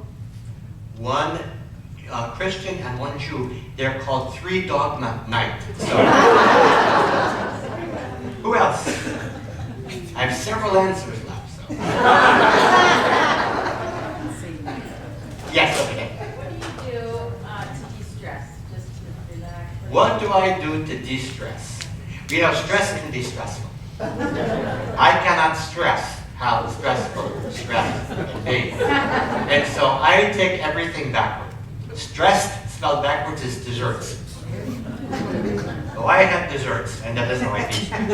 one Christian, and one Jew. They're called Three Dogma Night. So, who else? I have several answers left. So. Yes, okay. What do you do to de-stress, just to relax? What do I do to de-stress? You know, stress can be stressful. I cannot stress how stressful stress can be. And so I take everything backward. Stressed spelled backwards is desserts. So I have desserts, and that is how I de-stress.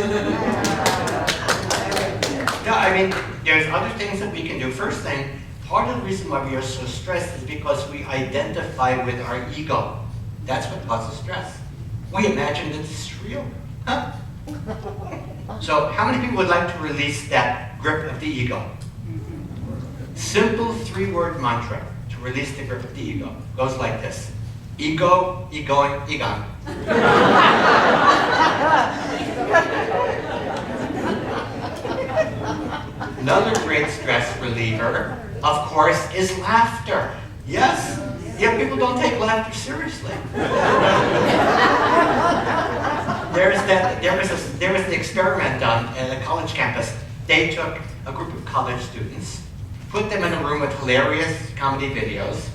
No, I mean, there's other things that we can do. First thing, part of the reason why we are so stressed is because we identify with our ego. That's what causes stress. We imagine that this is real. Huh? So how many people would like to release that grip of the ego? Simple three-word mantra to release the grip of the ego. Goes like this. Ego, egoing, egon. Another great stress reliever, of course, is laughter. Yes? Yeah, people don't take laughter seriously. There was an experiment done at a college campus. They took a group of college students, put them in a room with hilarious comedy videos,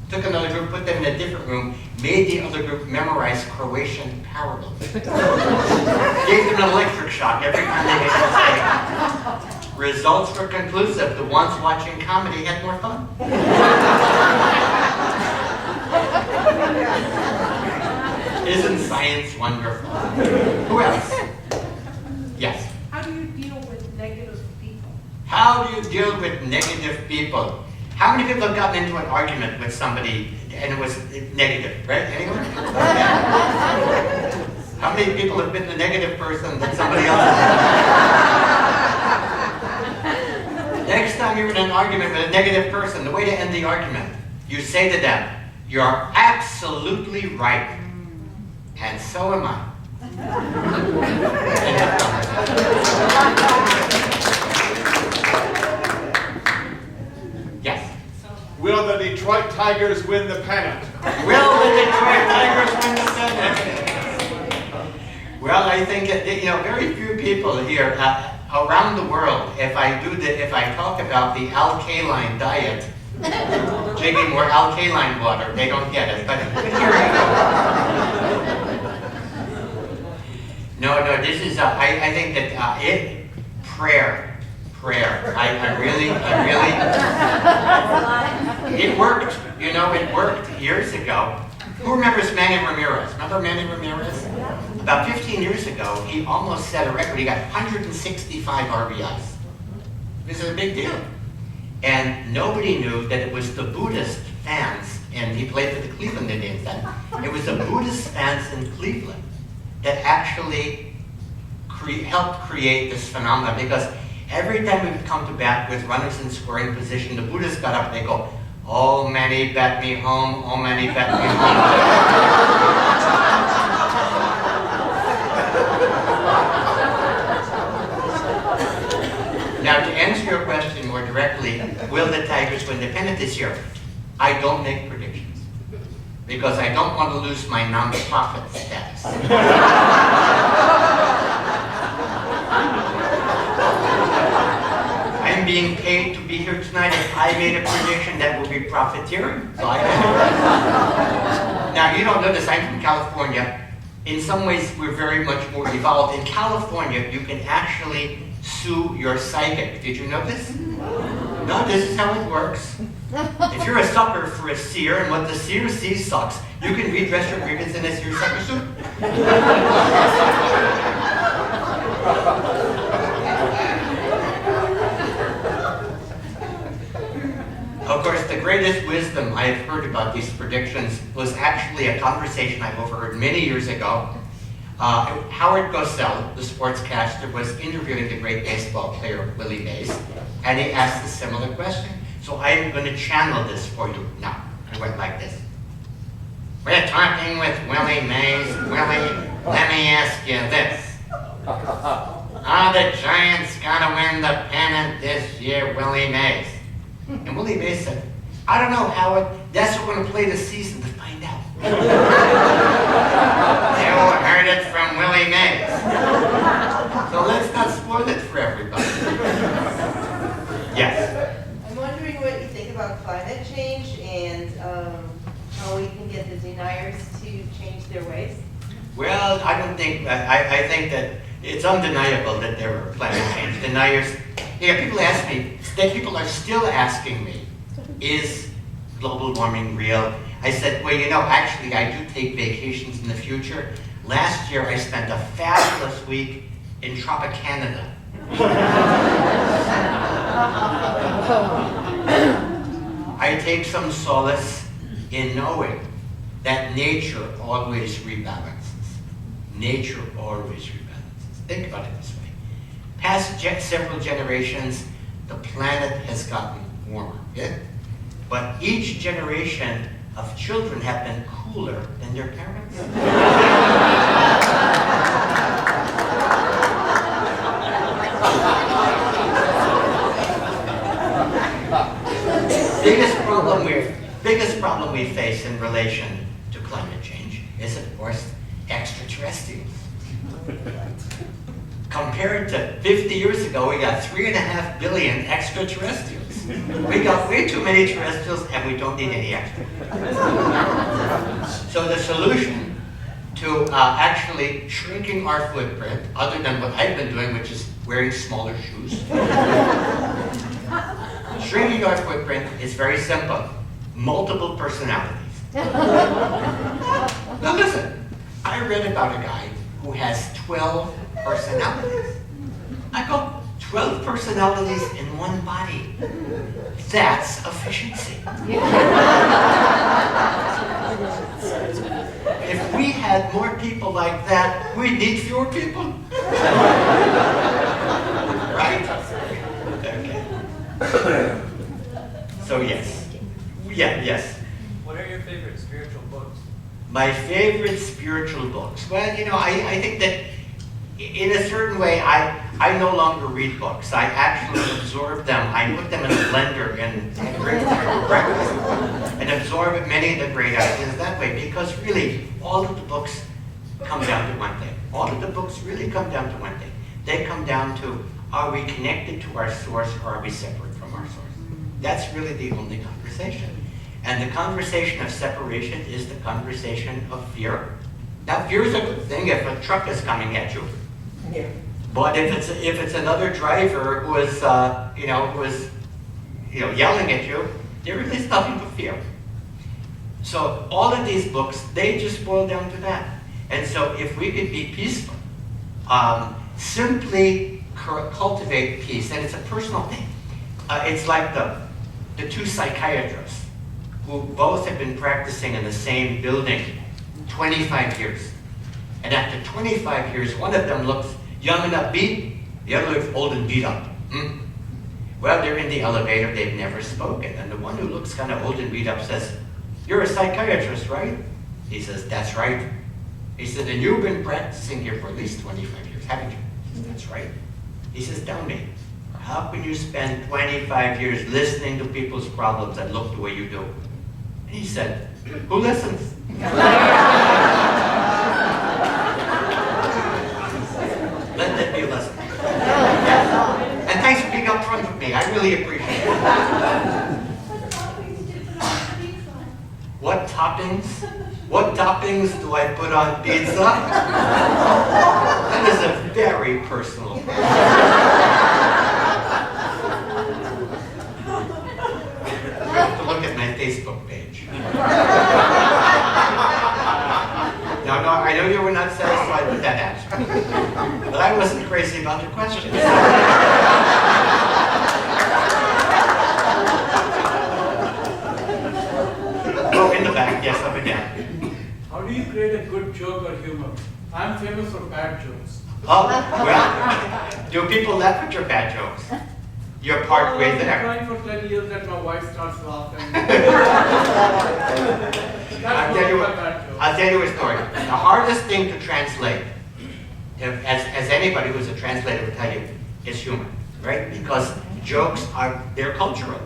took another group, put them in a different room, made the other group memorize Croatian parables. Gave them an electric shock every time they made a mistake. Results were conclusive. The ones watching comedy had more fun. Isn't science wonderful? Who else? Yes? How do you deal with negative people? How do you deal with negative people? How many people have gotten into an argument with somebody and it was negative, right? Anyone? How many people have been the negative person that somebody else is? Next time you're in an argument with a negative person, the way to end the argument, you say to them, "You're absolutely right. And so am I." Yes? Will the Detroit Tigers win the pennant? Will the Detroit Tigers win the pennant? Well, I think very few people here around the world. If I talk about the alkaline diet, drinking more alkaline water, they don't get it. But here I go. No, this is. I think that prayer. I really. It worked. It worked years ago. Who remembers Manny Ramirez? Remember Manny Ramirez? About 15 years ago, he almost set a record. He got 165 RBIs. This is a big deal. And nobody knew that it was the Buddhist fans, and he played for the Cleveland Indians then. It was the Buddhist fans in Cleveland that actually helped create this phenomenon, because Every time we would come to bat with runners in scoring position, the Buddhists got up and they go, "Oh, Manny, bat me home. Oh, Manny, bat me home." Now, to answer your question more directly, will the Tigers win the pennant this year? I don't make predictions because I don't want to lose my non-profit status. I'm being paid to be here tonight. If I made a prediction, that would be profiteering. So now, you don't know this, I'm from California. In some ways, we're very much more evolved. In California, you can actually sue your psychic. Did you know this? No, this is how it works. If you're a sucker for a seer, and what the seer sees sucks, you can redress your grievance in a seer-sucker suit. Of course, the greatest wisdom I have heard about these predictions was actually a conversation I overheard many years ago. Howard Cosell, the sportscaster, was interviewing the great baseball player Willie Mays, and he asked a similar question. So I'm going to channel this for you now. It went like this. "We're talking with Willie Mays. Willie, let me ask you this. Are the Giants going to win the pennant this year, Willie Mays?" And Willie Mays said, "I don't know, Howard. That's what we're going to play this season to find out." You heard it from Willie Mays. So let's not spoil it for everybody. Yes? I'm wondering what you think about climate change and how we can get the deniers to change their ways. Well, I don't think, I think that it's undeniable that there are climate change deniers. Yeah, people ask me, people are still asking me, is global warming real? I said, well, you know, actually I do take vacations in the future. Last year I spent a fabulous week in Tropicana. I take some solace in knowing that nature always rebalances. Nature always rebalances. Think about it this way. Past several generations, the planet has gotten warmer, yeah? But each generation of children have been cooler than their parents. biggest problem we face in relation to climate change is, of course, extraterrestrials. Compared to 50 years ago, we got 3.5 billion extraterrestrials. We got way too many terrestrials, and we don't need any extra. So the solution to actually shrinking our footprint, other than what I've been doing, which is wearing smaller shoes, shrinking our footprint is very simple. Multiple personalities. Now listen, I read about a guy who has 12 personalities. I go, 12 personalities in one body. That's efficiency. If we had more people like that, we'd need fewer people. Right? Okay. So yes. Yeah, yes. What are your favorite spiritual books? My favorite spiritual books. Well, you know, I think that in a certain way, I no longer read books. I actually absorb them. I put them in a blender and drink them for breakfast and absorb many of the great ideas that way, because really, all of the books come down to one thing. All of the books really come down to one thing. They come down to, are we connected to our source or are we separate from our source? That's really the only conversation. And the conversation of separation is the conversation of fear. Now, fear is a good thing if a truck is coming at you. Yeah. But if it's another driver who is yelling at you, there really is nothing but fear. So all of these books, they just boil down to that. And so if we could be peaceful, simply cultivate peace, and it's a personal thing. It's like the two psychiatrists who both have been practicing in the same building 25 years. And after 25 years, one of them looks young and upbeat, the other looks old and beat up. Well, they're in the elevator, they've never spoken, and the one who looks kind of old and beat up says, "You're a psychiatrist, right?" He says, "That's right." He said, "And you've been practicing here for at least 25 years, haven't you?" "That's right." He says, "Tell me, how can you spend 25 years listening to people's problems and look the way you do?" And he said, "Who listens?" Let that be a lesson. Yes. And thanks for being up front with me. I really appreciate it. What toppings? What toppings do I put on pizza? That is a very personal question. You have to look at my Facebook page. No, I know you were not satisfied with that answer. But I wasn't crazy about the question. Oh, in the back, yes, up and down. How do you create a good joke or humor? I'm famous for bad jokes. Oh, well, do people laugh at your bad jokes? You're part way I've been there. trying for 10 years that my wife starts laughing. I'll tell you a story. The hardest thing to translate, as anybody who's a translator will tell you, is humor, right? Because jokes they're cultural.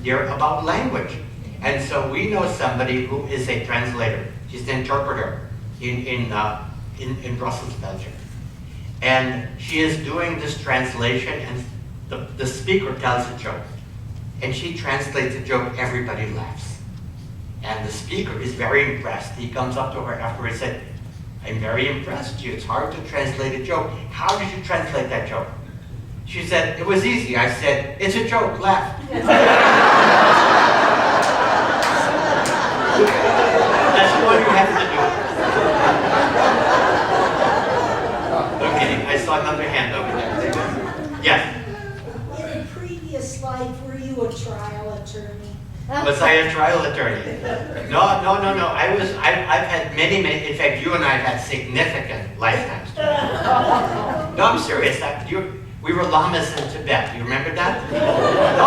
They're about language. And so we know somebody who is a translator. She's an interpreter in Brussels, Belgium. And she is doing this translation, and the speaker tells a joke. And she translates the joke, everybody laughs. And the speaker is very impressed. He comes up to her afterwards and said, "I'm very impressed with you. It's hard to translate a joke. How did you translate that joke?" She said, "It was easy." I said, "It's a joke, laugh." That's all you have to do. Okay, I saw another hand over there. Yes. In a previous life, were you a trial attorney? Was I a trial attorney? No. I've had many, in fact, you and I have had significant lifetimes. No, I'm serious. We were lamas in Tibet. You remember that? No.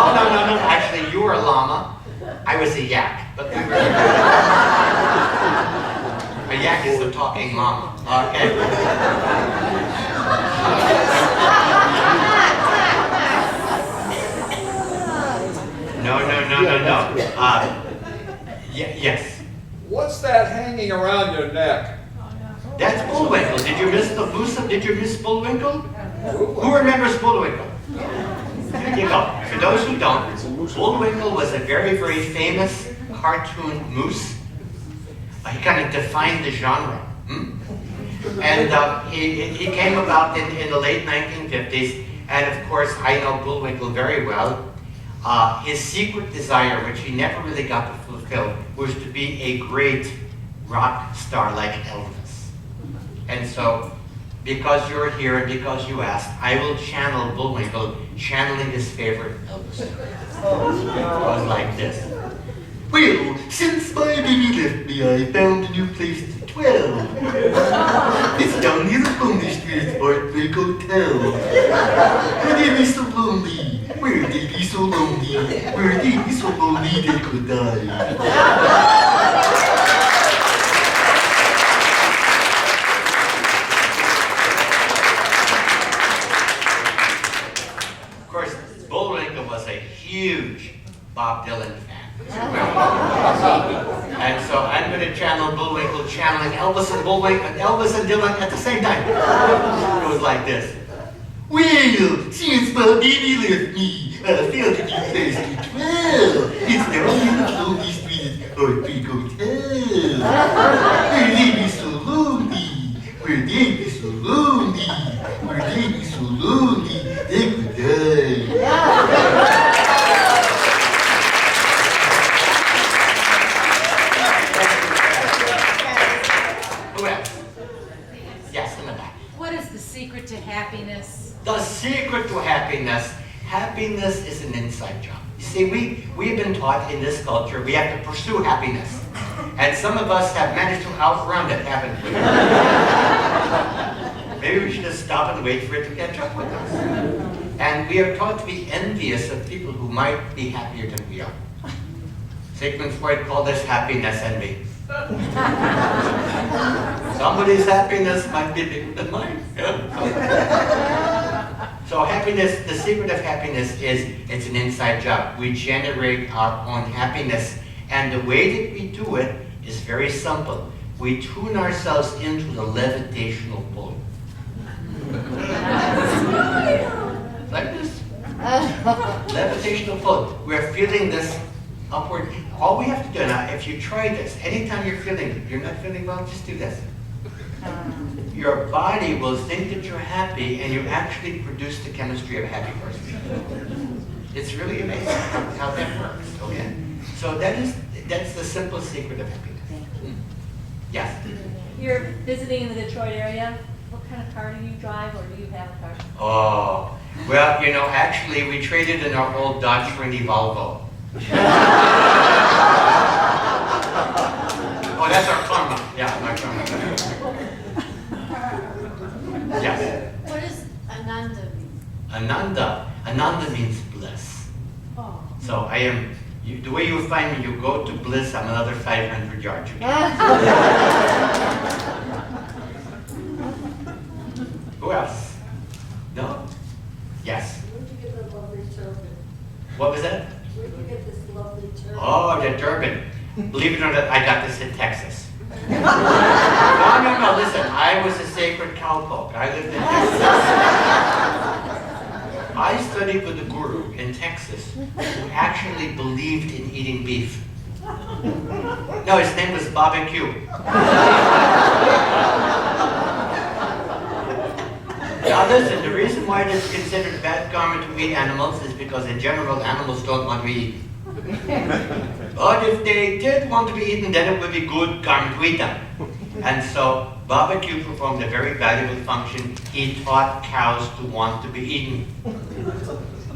Actually, you were a lama. I was a yak. But we were... A yak is the talking lama. Okay. No. Yes. What's that hanging around your neck? That's Bullwinkle. Did you miss Bullwinkle? Who remembers Bullwinkle? There you go. For those who don't, Bullwinkle was a very, very famous cartoon moose. He kind of defined the genre. And he came about in the late 1950s, and of course I know Bullwinkle very well. His secret desire, which he never really got to fulfill, was to be a great rock star like Elvis. And so, because you're here and because you asked, I will channel Bullwinkle, channeling his favorite Elvis. It goes like this. Well, since my baby left me, I found a new place to dwell. It's down near the Boney Street Heartbreak Hotel. Where they be so lonely, where they be so lonely, where they be so lonely they could die. Of course, Bullwinkle was a huge Bob Dylan fan. And so I'm going to channel Bullwinkle, channeling Elvis and Bullwinkle, and Elvis and Dylan at the same time. It was like this. Well, since my baby left me, I found a new place to dwell. It's down in the Lonely Street Heartbreak Hotel. Where they be so lonely, where they be so lonely, where they be so lonely, they could die. Secret to happiness? The secret to happiness. Happiness is an inside job. You see, we've been taught in this culture we have to pursue happiness. And some of us have managed to outrun it, haven't we? Maybe we should just stop and wait for it to catch up with us. And we are taught to be envious of people who might be happier than we are. Sigmund Freud called this happiness envy. Somebody's happiness might be bigger than mine. So happiness, the secret of happiness is it's an inside job. We generate our own happiness. And the way that we do it is very simple. We tune ourselves into the levitational pull. Like this. Levitational pull. We're feeling this upward. All we have to do now, if you try this, anytime you're not feeling well, just do this. Your body will think that you're happy, and you actually produce the chemistry of a happy person. It's really amazing how that works. Okay, so that's the simple secret of happiness. Yes. You're visiting in the Detroit area. What kind of car do you drive, or do you have a car? Oh, well, you know, actually, we traded in our old Dodge for an Volvo. Oh, that's our karma. Yeah, our karma. Yes. What does Ananda mean? Ananda means bliss. Oh. So I am, the way you find me, you go to bliss, I'm another 500 yards. Who else? No? Yes. Where'd you get the lovely turban? What was that? Where'd you get this lovely turban? Oh, the turban. Believe it or not, I got this in Texas. No, listen, I was a sacred cowpoke. I lived in Texas. I studied with a guru in Texas who actually believed in eating beef. No, his name was Barbecue. Now listen, the reason why it is considered a bad karma to eat animals is because in general animals don't want to be eaten. But if they did want to be eaten, then it would be good karma to eat them. And so barbecue performed a very valuable function. He taught cows to want to be eaten.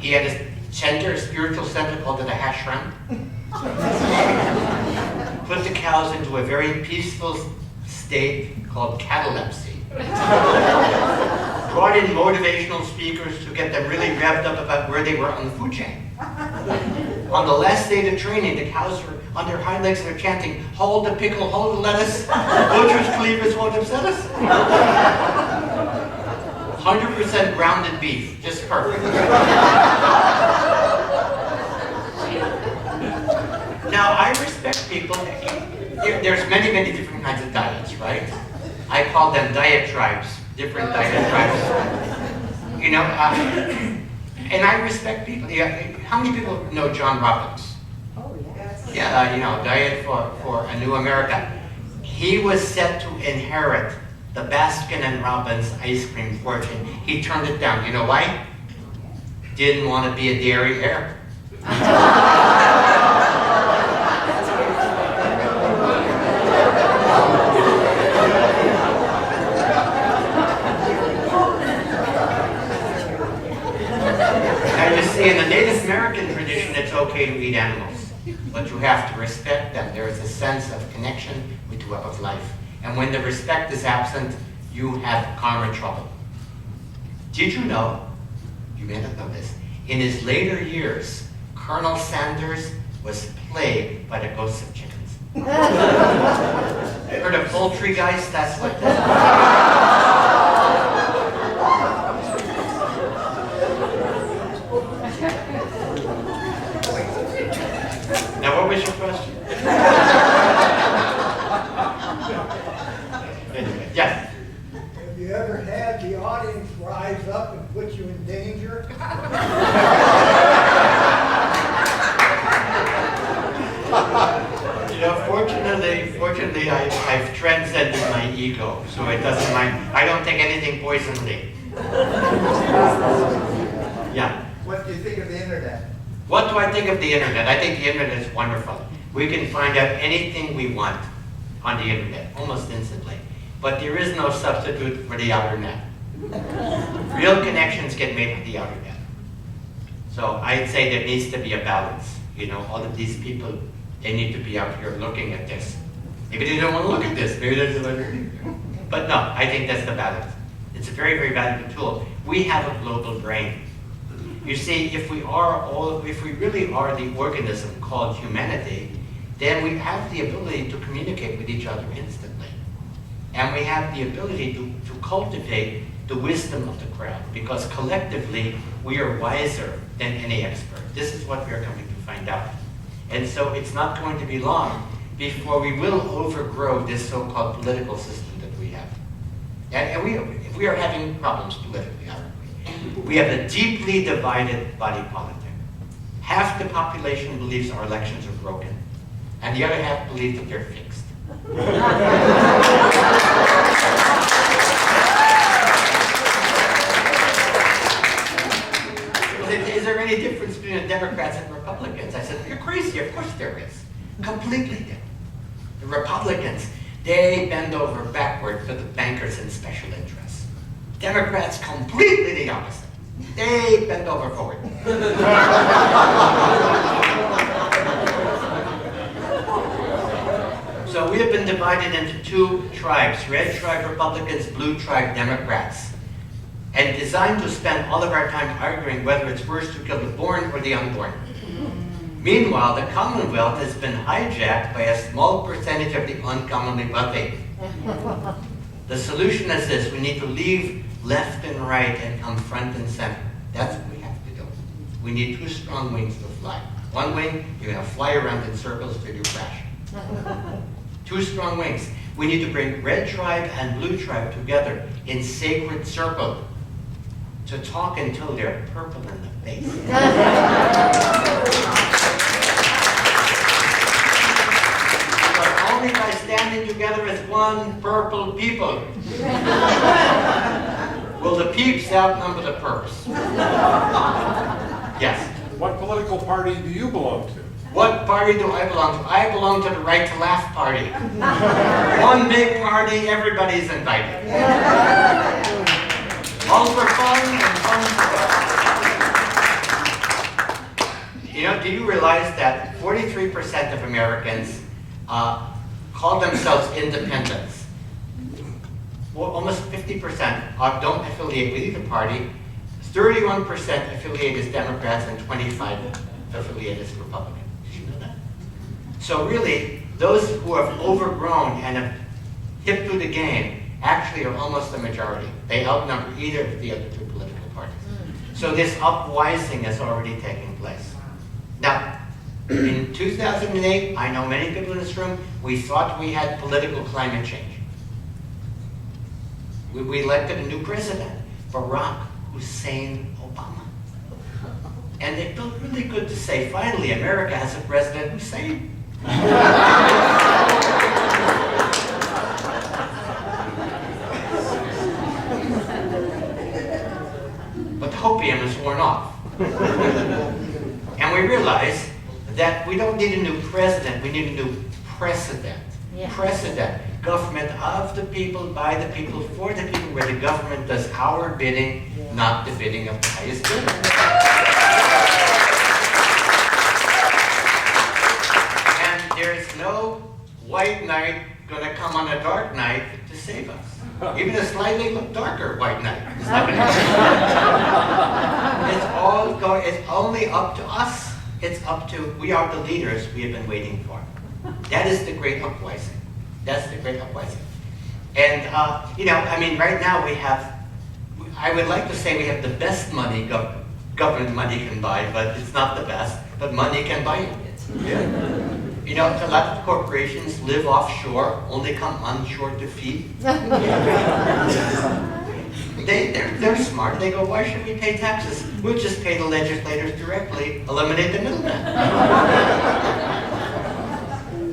He had a center, a spiritual center called the ashram. Put the cows into a very peaceful state called catalepsy. Brought in motivational speakers to get them really revved up about where they were on the food chain. On the last day of training, the cows were on their hind legs and they're chanting, "Hold the pickle, hold the lettuce, butcher's cleavers won't upset us." 100% grounded beef, just perfect. Now, I respect people. There's many, many different kinds of diets, right? I call them diet tribes, different diet tribes. You know, and I respect people. How many people know John Robbins? Oh, yes. Yeah, you know, Diet for a New America. He was set to inherit the Baskin and Robbins ice cream fortune. He turned it down. You know why? Didn't want to be a dairy heir. In the Native American tradition, it's okay to eat animals, but you have to respect them. There is a sense of connection with the web of life. And when the respect is absent, you have karma trouble. Did you know, you may not know this, in his later years, Colonel Sanders was plagued by the ghosts of chickens. Heard of poultry guys? That's like that. Now, what was your question? Anyway, yes? Have you ever had the audience rise up and put you in danger? You know, fortunately, I've transcended my ego, so it doesn't mind. I don't take anything poisonally. Yeah. What do you think of the internet? What do I think of the internet? I think the internet is wonderful. We can find out anything we want on the internet, almost instantly. But there is no substitute for the outer net. Real connections get made on the outer net. So I'd say there needs to be a balance. You know, all of these people, they need to be out here looking at this. Maybe they don't want to look at this. Maybe they just want to. But no, I think that's the balance. It's a very, very valuable tool. We have a global brain. You see, if we really are the organism called humanity, then we have the ability to communicate with each other instantly. And we have the ability to cultivate the wisdom of the crowd, because collectively we are wiser than any expert. This is what we are coming to find out. And so it's not going to be long before we will overgrow this so-called political system that we have. And we are having problems politically, aren't we? We have a deeply divided body politic. Half the population believes our elections are broken, and the other half believes that they're fixed. Is there any difference between the Democrats and Republicans? I said, you're crazy. Of course there is. Completely different. The Republicans, they bend over backward for the bankers and special interests. Democrats, completely the opposite. They bend over forward. So we have been divided into two tribes, red tribe Republicans, blue tribe Democrats, and designed to spend all of our time arguing whether it's worse to kill the born or the unborn. Meanwhile, the Commonwealth has been hijacked by a small percentage of the uncommonly wealthy. The solution is this: we need to leave left and right and come front and center. That's what we have to do. We need two strong wings to fly. One wing, you're going to fly around in circles till you crash. Two strong wings. We need to bring red tribe and blue tribe together in sacred circle to talk until they're purple in the face. But only by standing together as one purple people will the peeps outnumber the perps. Yes? What political party do you belong to? What party do I belong to? I belong to the Right to Laugh party. One big party, everybody's invited. All for fun and fun for all. You know, do you realize that 43% of Americans call themselves independents? Well, almost 50% don't affiliate with either party. 31% affiliate as Democrats and 25% affiliate as Republicans. Did you know that? So really, those who have overgrown and have hip to the game actually are almost the majority. They outnumber either of the other two political parties. So this upwising is already taking place. Now, in 2008, I know many people in this room, we thought we had political climate change. We elected a new president, Barack Hussein Obama. And it felt really good to say, finally, America has a President Hussein. But the hopium is worn off. And we realize that we don't need a new president, we need a new precedent. Yeah. Precedent. Government of the people, by the people, for the people, where the government does our bidding, not the bidding of the highest bidder. And there's no white knight going to come on a dark night to save us. Even a slightly darker white knight. It's not going to it's only up to us. It's up to, we are the leaders we have been waiting for. That is the great uprising. That's the great uprising. And, you know, I mean, right now we have, I would like to say we have the best money government money can buy, but it's not the best, but money can buy it. Yeah. You know, a lot of corporations live offshore, only come onshore to feed. They're smart. They go, why should we pay taxes? We'll just pay the legislators directly, eliminate the middleman.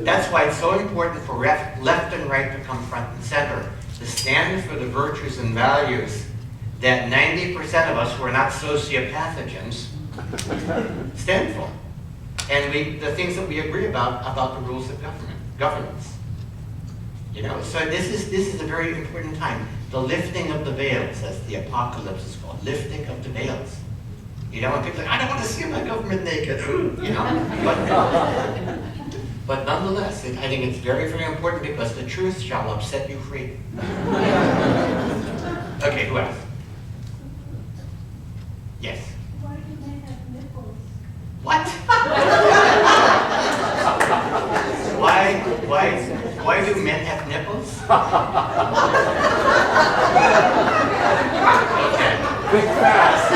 That's why it's so important for left and right to come front and center, to stand for the virtues and values that 90% of us who are not sociopathogens stand for. And the things that we agree about the rules of governance. You know, so this is a very important time. The lifting of the veils, as the apocalypse is called, lifting of the veils. You know, and people are like, I don't want to see my government naked, you know. But nonetheless, I think it's very, very important because the truth shall set you free. Okay, who else? Yes. Why do Why do men have nipples? Okay. Think fast.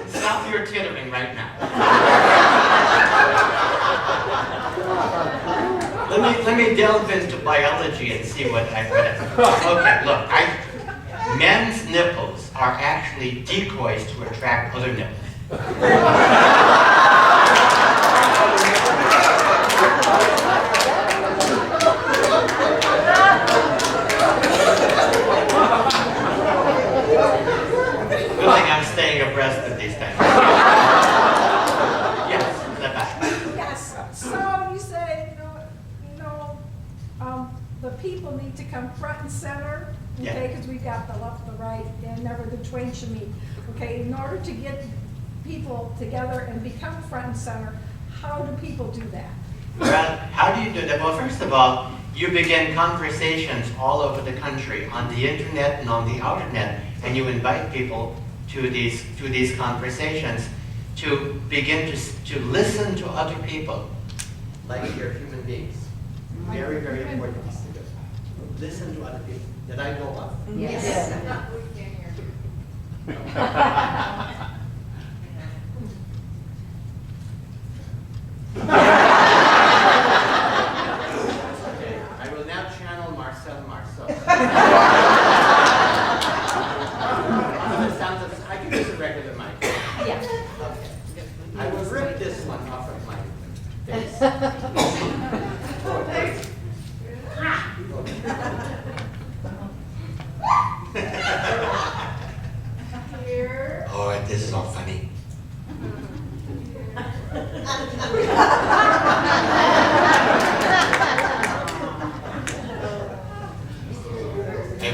Stop your tittering right now. Let me delve into biology and see what I read. Okay, look, men's nipples are actually decoys to attract other nipples. Good thing I'm staying abreast of these things. Yes, the back. Yes, so you say, the people need to come front and center, Yeah. okay, because we've got the left, the right, and never the twain should meet. Okay, in order to get people together and become front and center, how do people do that? Well, how do you do that? Well, first of all, you begin conversations all over the country, on the internet and on the outernet, and you invite people to these conversations to begin to listen to other people like you're human beings. Very, very important piece to do. Listen to other people. Did I go up? Yes. Okay, I will now channel Marcel. I can use a regular mic. Yeah. Okay. I will rip this one off of my face. Here. Oh, this is all funny. I'm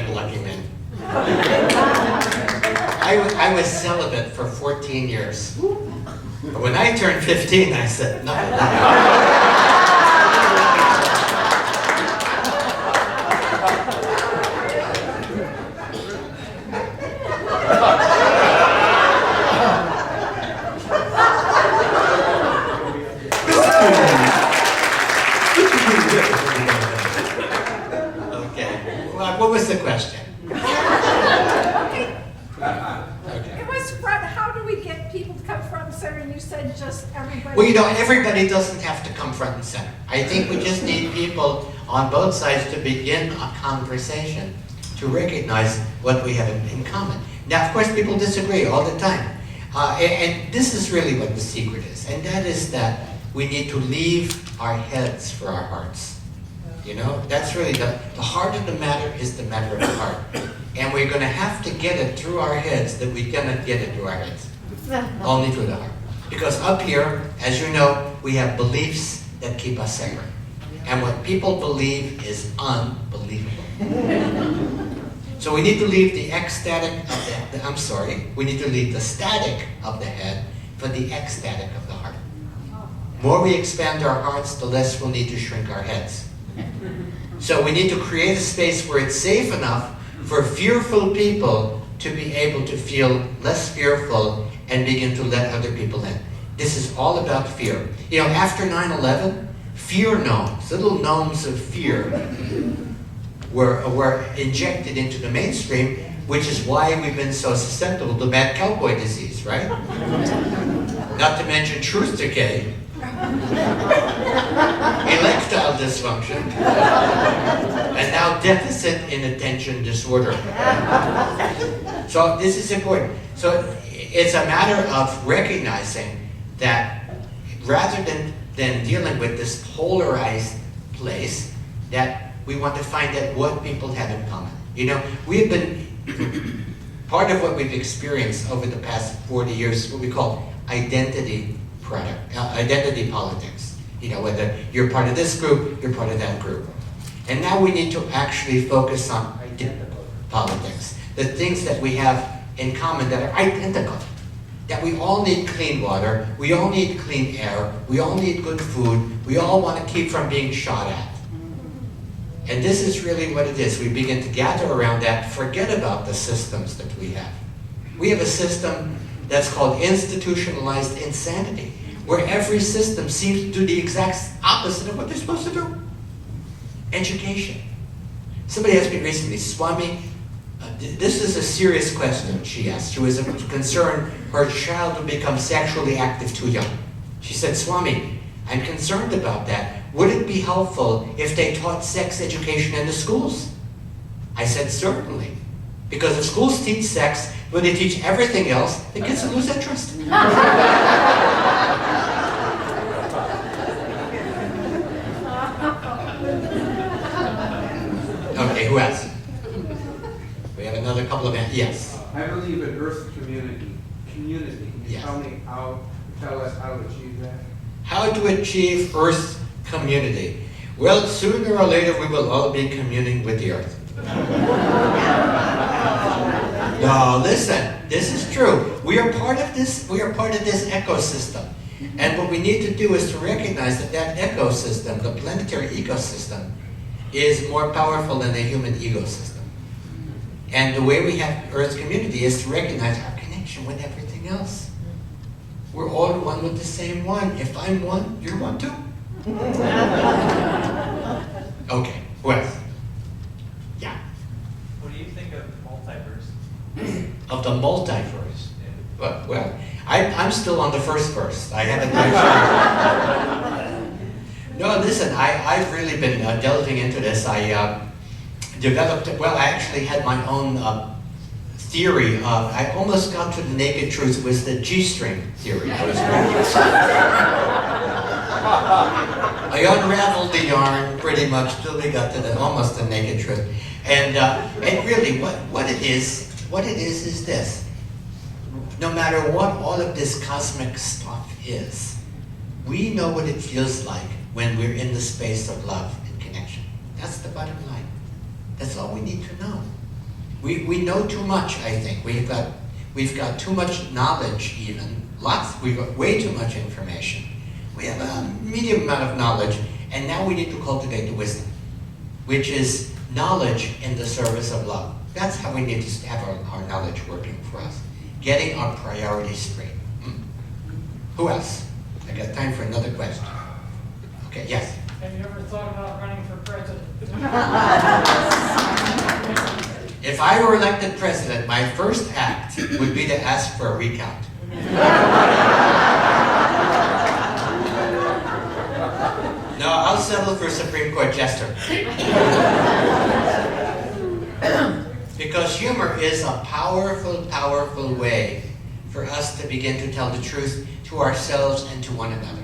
a lucky man. I was celibate for 14 years. But when I turned 15, I said, no. Okay. Well, what was the question? It was front, how do we get people to come front and center, and you said just everybody? Well, everybody doesn't have to come front and center. I think we just need people on both sides to begin a conversation, to recognize what we have in common. Now, of course, people disagree all the time. And this is really what the secret is. And that is that we need to leave our heads for our hearts. You know, that's really the heart of the matter is the matter of the heart. And we're going to have to get it through our heads that we cannot get it through our heads. Only through the heart. Because up here, as you know, we have beliefs that keep us separate. And what people believe is unbelievable. So we need to leave the ecstatic of we need to leave the static of the head for the ecstatic of the heart. The more we expand our hearts, the less we'll need to shrink our heads. So we need to create a space where it's safe enough for fearful people to be able to feel less fearful and begin to let other people in. This is all about fear. You know, after 9/11, fear gnomes, little gnomes of fear, were injected into the mainstream, which is why we've been so susceptible to mad cowboy disease, right? Not to mention truth decay, erectile dysfunction, and now deficit in attention disorder. So this is important. So it's a matter of recognizing that rather than dealing with this polarized place, that we want to find out what people have in common. You know, we've been, part of what we've experienced over the past 40 years is what we call identity politics. You know, whether you're part of this group, you're part of that group. And now we need to actually focus on identical politics. The things that we have in common that are identical. That we all need clean water, we all need clean air, we all need good food, we all want to keep from being shot at. And this is really what it is. We begin to gather around that, forget about the systems that we have. We have a system that's called institutionalized insanity, where every system seems to do the exact opposite of what they're supposed to do. Education. Somebody asked me recently, Swami, this is a serious question, she asked. She was concerned her child would become sexually active too young. She said, Swami, I'm concerned about that. Would it be helpful if they taught sex education in the schools? I said, certainly. Because if schools teach sex, when they teach everything else, the kids will lose interest. Okay, who else? We have another couple of hands. Yes. I believe in Earth community. Can you Yes. tell us how to achieve that? How to achieve Earth's community? Well, sooner or later we will all be communing with the Earth. No, listen, this is true. We are part of this ecosystem. And what we need to do is to recognize that that ecosystem, the planetary ecosystem, is more powerful than the human ecosystem. And the way we have Earth's community is to recognize our connection with everything else. We're all one with the same one. If I'm one, you're one too. Okay, who else? Yeah. What do you think of multiverse? Of the multiverse? Well, I'm still on the first verse. I haven't No, listen, I've really been delving into this. I developed, well, I actually had my own theory. I almost got to the naked truth. It was the G-string theory. I unraveled the yarn pretty much till we got to almost the naked truth. And really, what it is this. No matter what all of this cosmic stuff is, we know what it feels like when we're in the space of love and connection. That's the bottom line. That's all we need to know. We know too much, I think. We've got too much knowledge even. We've got way too much information. We have a medium amount of knowledge, and now we need to cultivate the wisdom, which is knowledge in the service of love. That's how we need to have our knowledge working for us. Getting our priorities straight. Who else? I got time for another question. Okay, yes. Have you ever thought about running for president? If I were elected president, my first act would be to ask for a recount. No, I'll settle for Supreme Court jester. Because humor is a powerful, powerful way for us to begin to tell the truth to ourselves and to one another.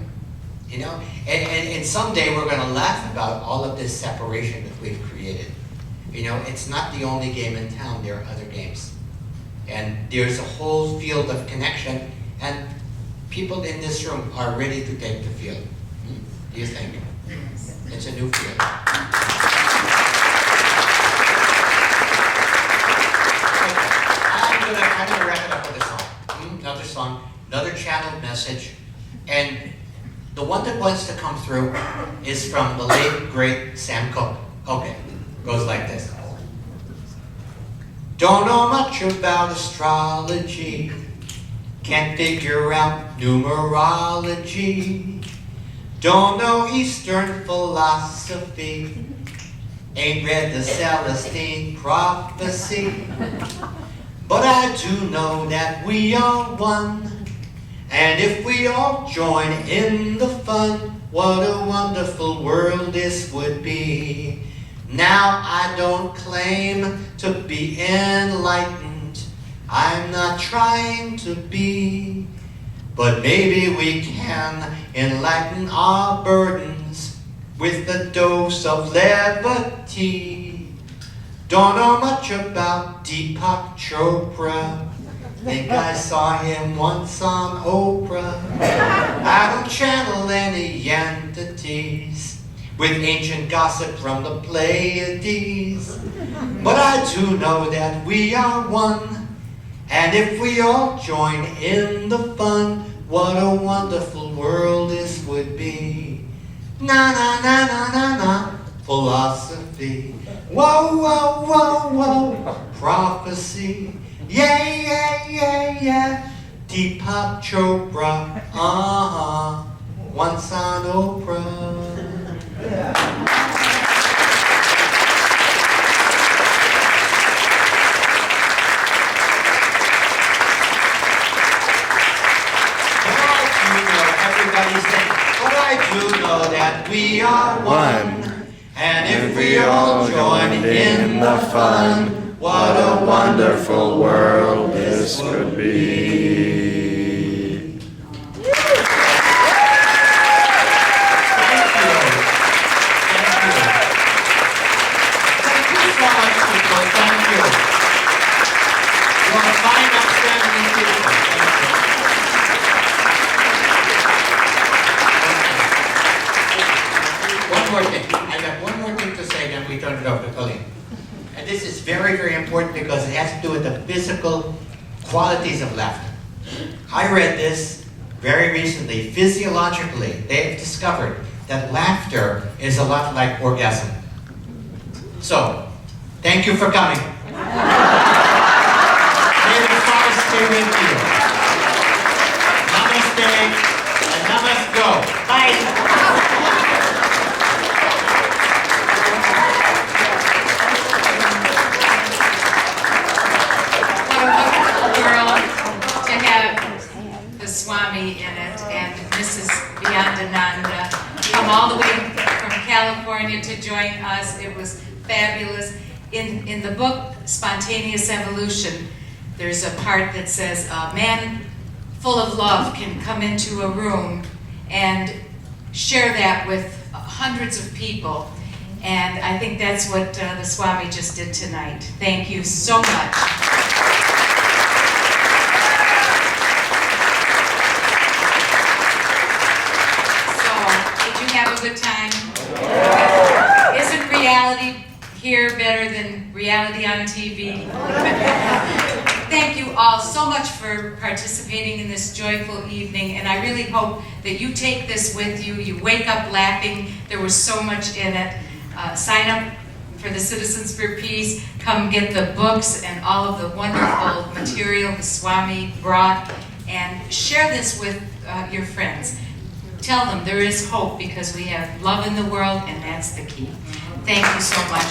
You know? And someday we're going to laugh about all of this separation that we've created. You know, it's not the only game in town, there are other games. And there's a whole field of connection, and people in this room are ready to take the field. Do you think? It's a new field. I'm going to wrap it up with a song. Another song, another channeled message. And the one that wants to come through is from the late, great Sam Cooke. Okay, goes like this. Don't know much about astrology, can't figure out numerology, don't know Eastern philosophy, ain't read the Celestine prophecy, but I do know that we are one, and if we all join in the fun, what a wonderful world this would be. Now I don't claim to be enlightened, I'm not trying to be, but maybe we can enlighten our burdens with a dose of levity. Don't know much about Deepak Chopra, think I saw him once on Oprah. I don't channel any entities with ancient gossip from the Pleiades, but I do know that we are one, and if we all join in the fun, what a wonderful world this would be. Na na na na na na, philosophy. Whoa, whoa, whoa, whoa, prophecy. Yeah, yeah, yeah, yeah. Deepak Chopra, once on Oprah. Everybody say, but I do know that we are one. And if we all join in the fun, what a wonderful world this could be. Thank you. Thank you. Thank you so much, people. Thank you. You are fine, upstanding people. Thank you. One more thing. I got one more thing to say, then we turn it over to Colleen. And this is very, very important because it has to do with the physical qualities of laughter. I read this very recently. Physiologically, they have discovered that laughter is a lot like orgasm. So, thank you for coming. May the forest stay with you. Namaste and namaste. Bye. Swami in it, and Mrs. Beyondananda come all the way from California to join us. It was fabulous. In the book, Spontaneous Evolution, there's a part that says, a man full of love can come into a room and share that with hundreds of people. And I think that's what the Swami just did tonight. Thank you so much. Have a good time. Isn't reality here better than reality on TV? Thank you all so much for participating in this joyful evening, and I really hope that you take this with you. You wake up laughing. There was so much in it. Sign up for the Citizens for Peace. Come get the books and all of the wonderful material the Swami brought, and share this with your friends. Tell them there is hope because we have love in the world, and that's the key. Thank you so much.